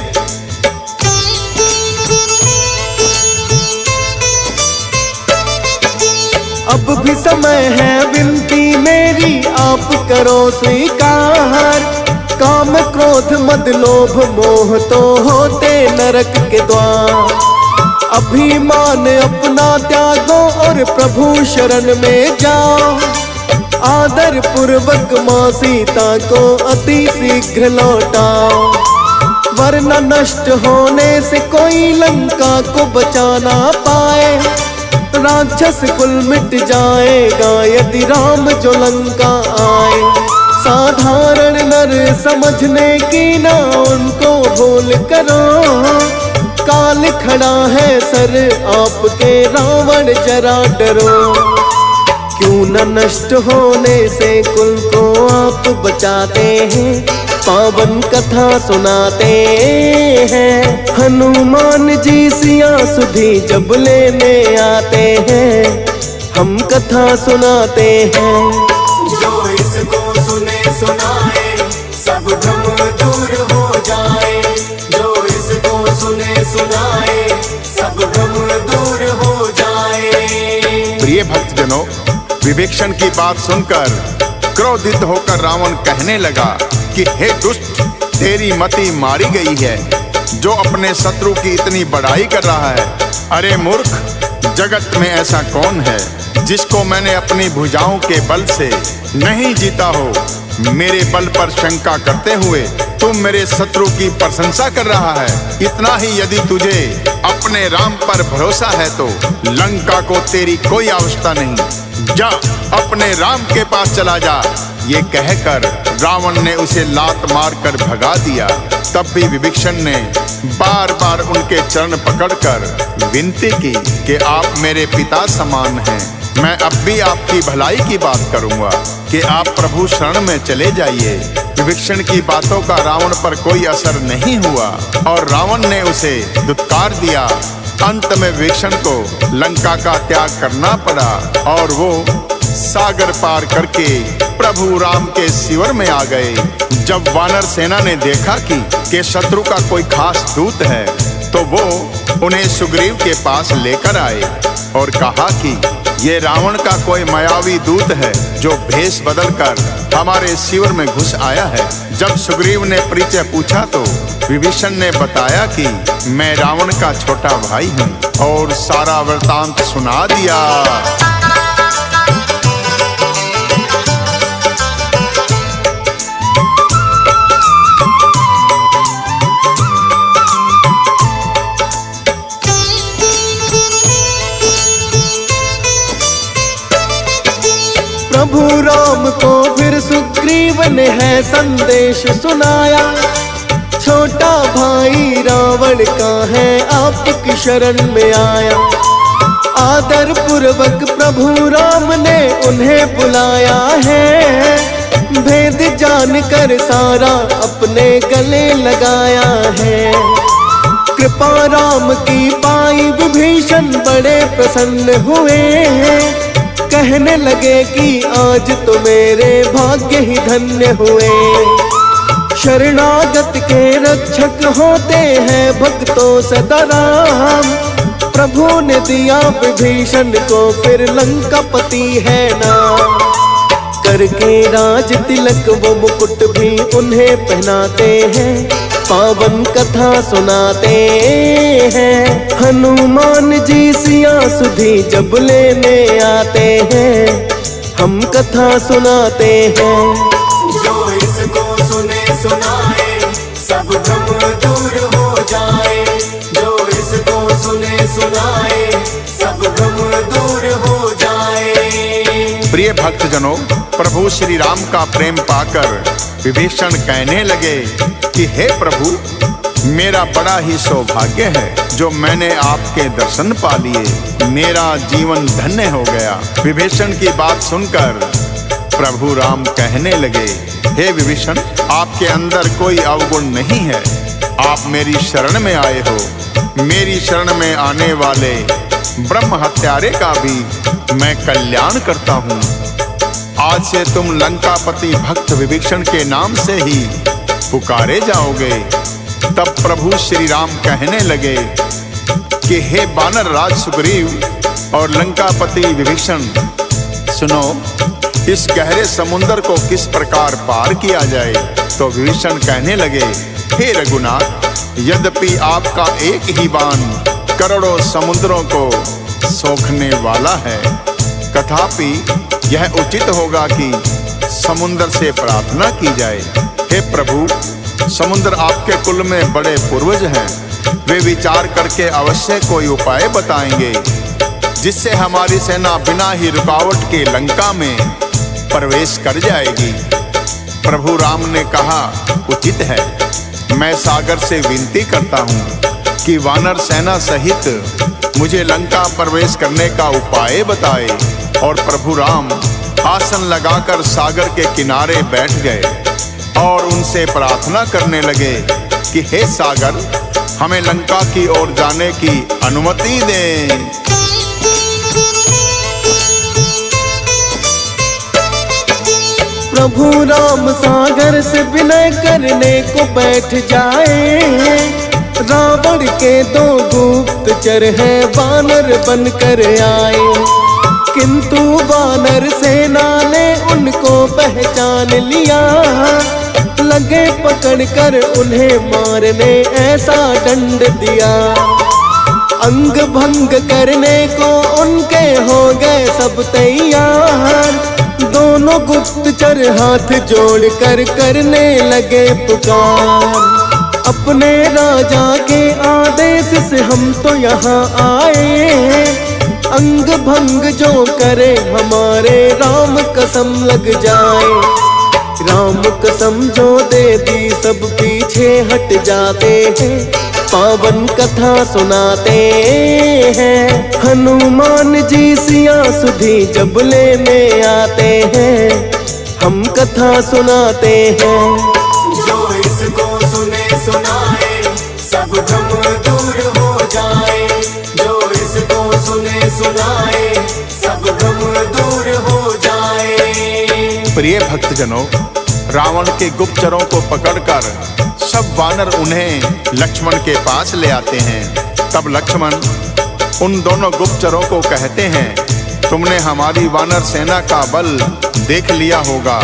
अब भी समय है विनती मेरी, आप करो स्वीकार। काम क्रोध मद लोभ मोह तो होते नरक के द्वार। अभिमान अपना त्यागो और प्रभु शरण में जाओ। आदर पूर्वक माँ सीता को अति शीघ्र लौटाओ, वरना नष्ट होने से कोई लंका को बचा ना पाए। राक्षस कुल मिट जाएगा यदि राम जो लंका आए। साधारण नर समझने की ना उनको भूल करो। काल खड़ा है सर आपके, रावण जरा डरो। क्यों न नष्ट होने से कुल को आप बचाते हैं, पावन कथा सुनाते हैं। हनुमान जी सिया सुधी जब लेने आते हैं, हम कथा सुनाते हैं। जो इसको सुने सुनाए सब भ्रम दूर हो जाए, जो इसको सुने सुनाए सब भ्रम दूर हो जाए। प्रिय भक्तजनों, विभीषण की बात सुनकर क्रोधित होकर रावण कहने लगा कि हे दुष्ट, तेरी मति मारी गई है, जो अपने शत्रु की इतनी बड़ाई कर रहा है। अरे मूर्ख, जगत में ऐसा कौन है जिसको मैंने अपनी भुजाओं के बल से नहीं जीता हो। मेरे बल पर शंका करते हुए तुम मेरे शत्रु की प्रशंसा कर रहा है। इतना ही यदि तुझे अपने राम पर भरोसा है तो लंका को तेरी कोई आवश्यकता नहीं। जा, अपने राम के पास चला जा। ये कहकर रावण ने उसे लात मारकर भगा दिया। तब भी विभीषण ने बार बार उनके चरण पकड़कर विनती की कि आप मेरे पिता समान हैं। मैं अब भी आपकी भलाई की बात करूंगा कि आप प्रभु शरण में चले जाइए। विभीषण की बातों का रावण पर कोई असर नहीं हुआ और रावण ने उसे दुत्कार दिया। अंत में विभीषण को लंका का त्याग करना पड़ा और वो सागर पार करके प्रभु राम के शिविर में आ गए। जब वानर सेना ने देखा कि शत्रु का कोई खास दूत है, तो वो उन्हें सुग्रीव के पास लेकर आए और कहा कि ये रावण का कोई मायावी दूत है जो भेष बदलकर हमारे शिविर में घुस आया है। जब सुग्रीव ने परिचय पूछा तो विभीषण ने बताया कि मैं रावण का छोटा भाई हूँ और सारा वृतांत सुना दिया। प्रभु राम को फिर सुग्रीव ने है संदेश सुनाया, छोटा भाई रावण का है आपकी शरण में आया। आदर पूर्वक प्रभु राम ने उन्हें बुलाया है, भेद जानकर सारा अपने गले लगाया है। कृपा राम की पाई विभीषण बड़े प्रसन्न हुए हैं, कहने लगे कि आज तो मेरे भाग्य ही धन्य हुए। शरणागत के रक्षक होते हैं भक्तों सदा राम, प्रभु ने दिया विभीषण को फिर लंकापति है नाम। करके राज तिलक वो मुकुट भी उन्हें पहनाते हैं, पावन कथा सुनाते हैं। हनुमान जी सिया सुधी जब लेने आते हैं, हम कथा सुनाते हैं। जो इसको सुने सुनाए सब भ्रम दूर हो जाए, जो इसको सुने सुनाए सब भ्रम दूर हो जाए। प्रिय भक्तजनों, प्रभु श्री राम का प्रेम पाकर विभीषण कहने लगे कि हे प्रभु, मेरा बड़ा ही सौभाग्य है जो मैंने आपके दर्शन पा लिए, मेरा जीवन धन्य हो गया। विभीषण की बात सुनकर प्रभु राम कहने लगे, हे विभीषण, आपके अंदर कोई अवगुण नहीं है, आप मेरी शरण में आए हो। मेरी शरण में आने वाले ब्रह्म हत्यारे का भी मैं कल्याण करता हूँ। आज से तुम लंकापति भक्त विभीषण के नाम से ही पुकारे जाओगे। तब प्रभु श्री राम कहने लगे कि हे वानर राज सुग्रीव और लंकापति विभीषण, सुनो, इस गहरे समुद्र को किस प्रकार पार किया जाए। तो विभीषण कहने लगे, हे रघुनाथ, यद्यपि आपका एक ही बाण करोड़ों समुद्रों को सोखने वाला है, तथापि यह उचित होगा कि समुद्र से प्रार्थना की जाए। हे प्रभु, समुद्र आपके कुल में बड़े पूर्वज हैं, वे विचार करके अवश्य कोई उपाय बताएंगे जिससे हमारी सेना बिना ही रुकावट के लंका में प्रवेश कर जाएगी। प्रभु राम ने कहा, उचित है, मैं सागर से विनती करता हूँ कि वानर सेना सहित मुझे लंका प्रवेश करने का उपाय बताए। और प्रभु राम आसन लगाकर सागर के किनारे बैठ गए और उनसे प्रार्थना करने लगे कि हे सागर, हमें लंका की ओर जाने की अनुमति दें। प्रभु राम सागर से विनय करने को बैठ जाए, रावण के दो गुप्तचर हैं वानर बनकर आए। किंतु वानर सेना ने उनको पहचान लिया, लगे पकड़कर उन्हें मारने ऐसा दंड दिया। अंग भंग करने को उनके हो गए सब तैयार, दोनों गुप्तचर हाथ जोड़कर करने लगे पुकार। अपने राजा के आदेश से हम तो यहाँ आए, अंग भंग जो करे हमारे राम कसम लग जाए। राम कसम जो दे दी सब पीछे हट जाते हैं, पावन कथा सुनाते हैं। हनुमान जी सिया सुधी जब लेने आते हैं, हम कथा सुनाते हैं। जो इसको सुने सुनाए सब भ्रम दूर हो जाए, जो इसको सुने सुनाए सब भ्रम दूर हो जाए। प्रिय भक्तजनों, रावण के गुप्तचरों को पकड़कर सब वानर उन्हें लक्ष्मण के पास ले आते हैं। तब लक्ष्मण उन दोनों गुप्तचरों को कहते हैं, तुमने हमारी वानर सेना का बल देख लिया होगा।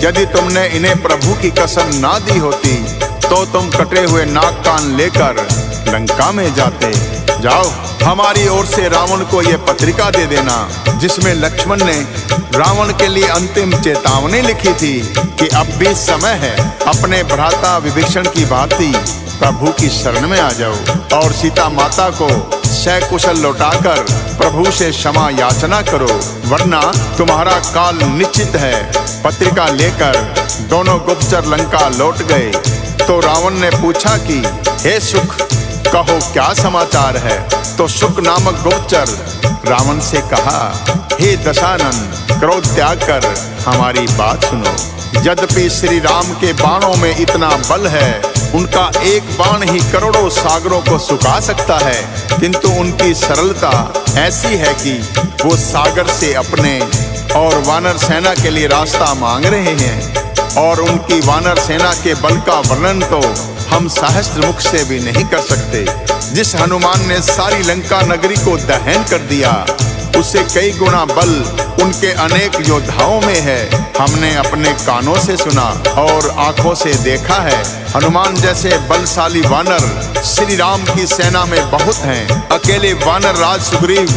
यदि तुमने इन्हें प्रभु की कसम ना दी होती तो तुम कटे हुए नाक कान लेकर लंका में जाते। जाओ, हमारी ओर से रावण को यह पत्रिका दे देना, जिसमें लक्ष्मण ने रावण के लिए अंतिम चेतावनी लिखी थी कि अब भी समय है, अपने भ्राता विभीषण की भांति प्रभु की शरण में आ जाओ और सीता माता को सकुशल लौटाकर प्रभु से क्षमा याचना करो, वरना तुम्हारा काल निश्चित है। पत्रिका लेकर दोनों गुप्तचर लंका लौट गए तो रावण ने पूछा कि हे सुख, कहो क्या समाचार है। तो शुक नामक गुप्तचर रावण से कहा, हे दशानन, क्रोध त्याग कर हमारी बात सुनो। यद्यपि श्री राम के बाणों में इतना बल है, उनका एक बाण ही करोड़ों सागरों को सुखा सकता है, किंतु उनकी सरलता ऐसी है कि वो सागर से अपने और वानर सेना के लिए रास्ता मांग रहे हैं। और उनकी वानर सेना के बल का वर्णन तो हम सहस्त्र मुख से भी नहीं कर सकते। जिस हनुमान ने सारी लंका नगरी को दहन कर दिया, उससे कई गुना बल उनके अनेक योद्धाओं में है। हमने अपने कानों से सुना और आंखों से देखा है। हनुमान जैसे बलशाली वानर श्री राम की सेना में बहुत हैं। अकेले वानर राज सुग्रीव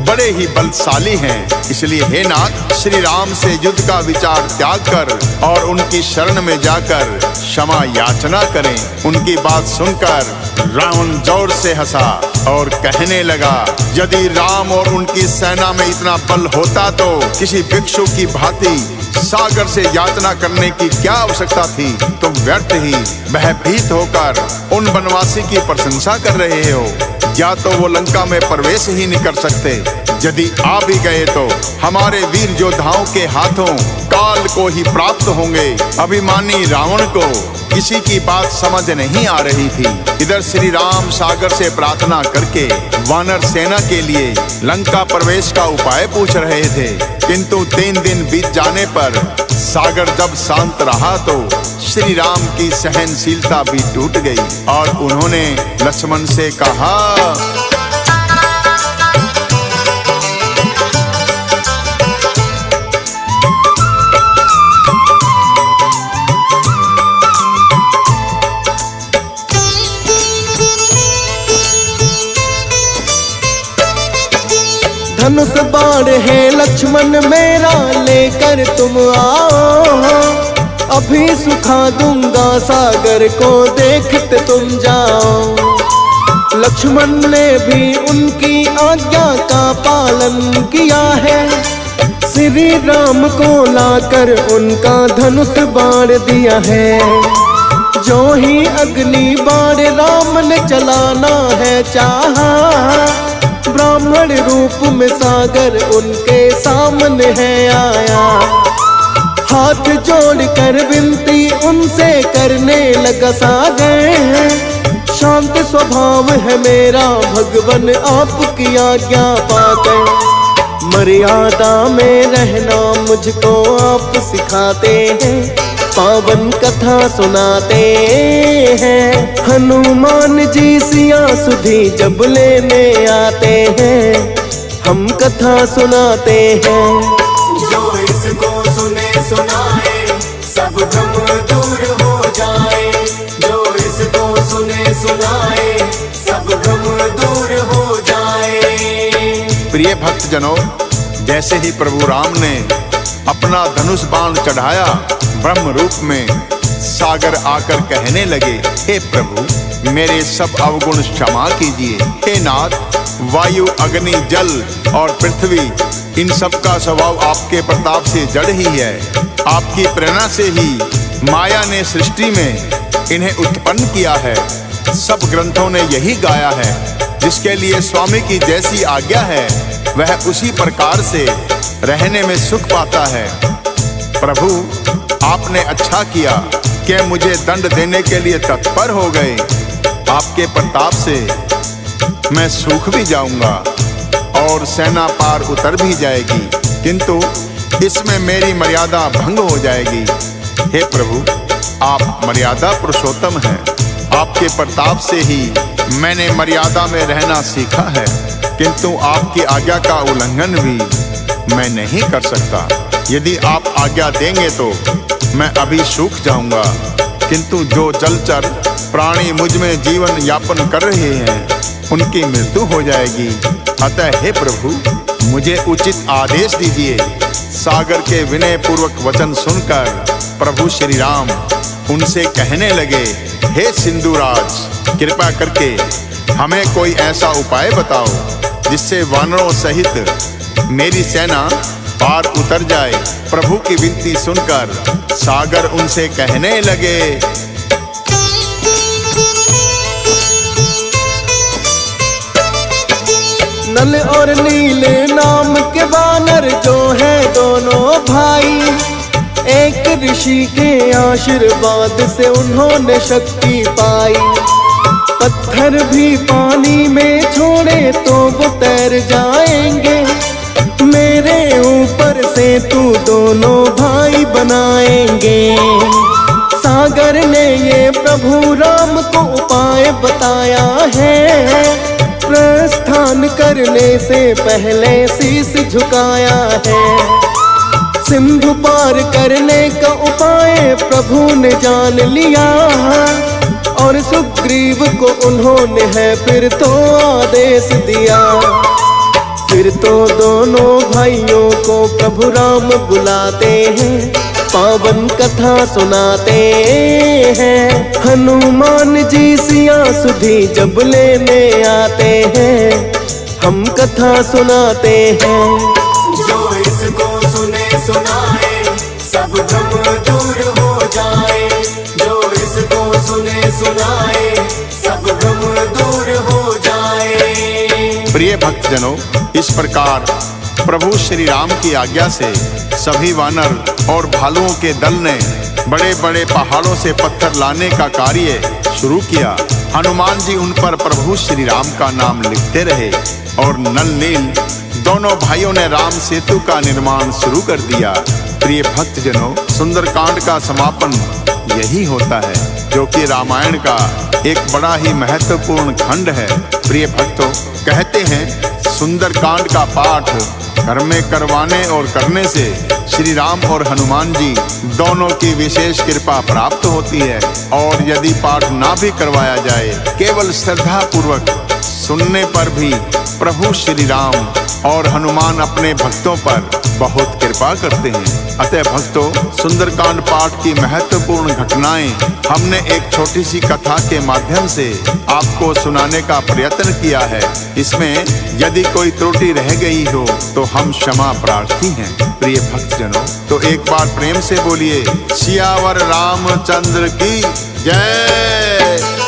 बड़े ही बलशाली हैं। इसलिए हे नाथ, श्री राम से युद्ध का विचार त्याग कर और उनकी शरण में जाकर क्षमा याचना करें। उनकी बात सुनकर रावण जोर से हंसा और कहने लगा, यदि राम और उनकी सेना में इतना बल होता तो किसी भिक्षु की भांति सागर से याचना करने की क्या आवश्यकता थी। तुम व्यर्थ ही भयभीत होकर उन वनवासी की प्रशंसा कर रहे हो। या तो वो लंका में प्रवेश ही नहीं कर सकते, यदि आ भी गए तो हमारे वीर योद्धाओं के हाथों काल को ही प्राप्त होंगे। अभिमानी रावण को किसी की बात समझ नहीं आ रही थी। इधर श्री राम सागर से प्रार्थना करके वानर सेना के लिए लंका प्रवेश का उपाय पूछ रहे थे, किंतु 3 दिन बीत जाने पर सागर जब शांत रहा तो श्री राम की सहनशीलता भी टूट गई और उन्होंने लक्ष्मण से कहा, धनुष बाण है लक्ष्मण मेरा, लेकर तुम आओ। अभी सुखा दूंगा सागर को, देखते तुम जाओ। लक्ष्मण ने भी उनकी आज्ञा का पालन किया है। श्री राम को लाकर उनका धनुष बाण दिया है। जो ही अग्नि बाण राम ने चलाना है चाहा, ब्राह्मण रूप में सागर उनके सामने है आया। हाथ जोड़कर विनती उनसे करने लगा सागर, शांत स्वभाव है मेरा भगवन आपकी आज्ञा पाकर। मर्यादा में रहना मुझको आप सिखाते हैं, पावन कथा सुनाते हैं। हनुमान जी सिया सुधी जब लेने आते हैं, हम कथा सुनाते हैं। जो इसको सुने सुनाए सब गम दूर हो जाए। जो इसको सुने सुनाए सब गम दूर हो जाए। प्रिय भक्तजनों, जैसे ही प्रभु राम ने अपना धनुष बाण चढ़ाया, ब्रह्म रूप में सागर आकर कहने लगे, हे प्रभु मेरे सब अवगुण क्षमा कीजिए। हे नाथ, वायु, अग्नि, जल और पृथ्वी, इन सब का स्वभाव आपके प्रताप से जड़ ही है। आपकी प्रेरणा से ही माया ने सृष्टि में इन्हें उत्पन्न किया है। सब ग्रंथों ने यही गाया है। जिसके लिए स्वामी की जैसी आज्ञा है वह उसी प्रकार से रहने में सुख पाता है। प्रभु, आपने अच्छा किया कि मुझे दंड देने के लिए तत्पर हो गए। आपके प्रताप से मैं सूख भी जाऊंगा और सेना पार उतर भी जाएगी, किंतु इसमें मेरी मर्यादा भंग हो जाएगी। हे प्रभु, आप मर्यादा पुरुषोत्तम हैं। आपके प्रताप से ही मैंने मर्यादा में रहना सीखा है, किंतु आपकी आज्ञा का उल्लंघन भी मैं नहीं कर सकता। यदि आप आज्ञा देंगे तो मैं अभी सूख जाऊंगा, किंतु जो जलचर प्राणी मुझ में जीवन यापन कर रहे हैं उनकी मृत्यु हो जाएगी। अतः हे प्रभु, मुझे उचित आदेश दीजिए। सागर के विनय पूर्वक वचन सुनकर प्रभु श्री राम उनसे कहने लगे, हे सिंधुराज, कृपा करके हमें कोई ऐसा उपाय बताओ जिससे वानरों सहित मेरी सेना पार उतर जाए। प्रभु की विनती सुनकर सागर उनसे कहने लगे, नल और नीले नाम के वानर जो है दोनों भाई, एक ऋषि के आशीर्वाद से उन्होंने शक्ति पाई। पत्थर भी पानी में छोड़े तो वो तैर जाएंगे, मेरे ऊपर से तू दोनों भाई बनाएंगे। सागर ने ये प्रभु राम को उपाय बताया है, प्रस्थान करने से पहले शीश झुकाया है। सिंधु पार करने का उपाय प्रभु ने जान लिया, और सुग्रीव को उन्होंने है फिर तो आदेश दिया। फिर तो दोनों भाइयों को प्रभु राम बुलाते हैं, पावन कथा सुनाते हैं। हनुमान जी सिया सुधी जब लेने आते हैं, हम कथा सुनाते हैं। जो इसको सुने सुनाए सब भ्रम दूर हो जाए, जो इसको सुने सुनाए सब भ्रम दूर हो जाए। प्रिय भक्तजनों, इस प्रकार प्रभु श्री राम की आज्ञा से सभी वानर और भालुओं के दल ने बड़े बड़े पहाड़ों से पत्थर लाने का कार्य शुरू किया। हनुमान जी उन पर प्रभु श्री राम का नाम लिखते रहे और नल नील दोनों भाइयों ने राम सेतु का निर्माण शुरू कर दिया। प्रिय भक्तजनों, सुंदरकांड का समापन यही होता है, जो कि रामायण का एक बड़ा ही महत्वपूर्ण खंड है। प्रिय भक्तों, कहते हैं सुंदरकांड का पाठ घर में करवाने और करने से श्री राम और हनुमान जी दोनों की विशेष कृपा प्राप्त होती है। और यदि पाठ ना भी करवाया जाए, केवल श्रद्धा पूर्वक सुनने पर भी प्रभु श्री राम और हनुमान अपने भक्तों पर बहुत कृपा करते हैं। अतः भक्तों, सुंदरकांड पाठ की महत्वपूर्ण घटनाएं हमने एक छोटी सी कथा के माध्यम से आपको सुनाने का प्रयत्न किया है। इसमें यदि कोई त्रुटि रह गई हो तो हम क्षमा प्रार्थी हैं। प्रिय भक्तजनों, तो एक बार प्रेम से बोलिए, सियावर रामचंद्र की जय।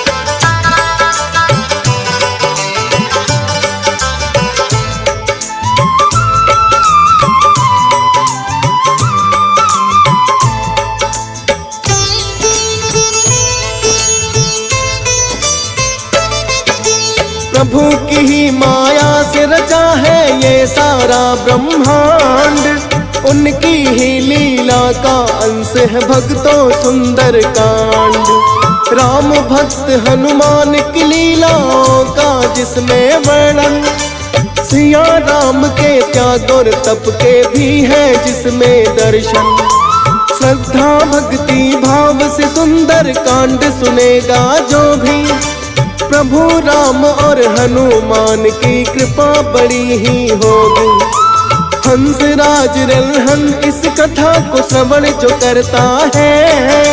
प्रभु की ही माया से रचा है ये सारा ब्रह्मांड, उनकी ही लीला का अंश है भक्तों सुंदर कांड। राम भक्त हनुमान की लीलाओं का जिसमें वर्णन, सिया राम के त्याग और तप के भी है जिसमें दर्शन। श्रद्धा भक्ति भाव से सुंदर कांड सुनेगा जो भी, प्रभु राम और हनुमान की कृपा बड़ी ही होगी। हंस राज रलहन इस कथा को श्रवण जो करता है,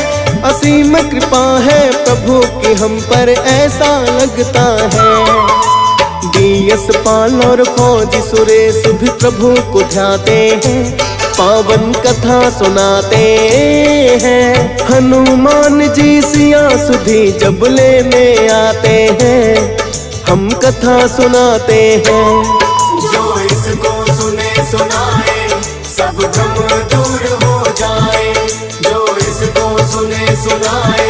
असीम कृपा है प्रभु की हम पर ऐसा लगता है। डीएस पाल और फौजी सुरेश भी प्रभु को ध्याते हैं, पावन कथा सुनाते हैं। हनुमान जी सिया सुधी जब लेने आते हैं, हम कथा सुनाते हैं। जो इसको सुने सुनाए सब भ्रम दूर हो जाए, जो इसको सुने सुनाए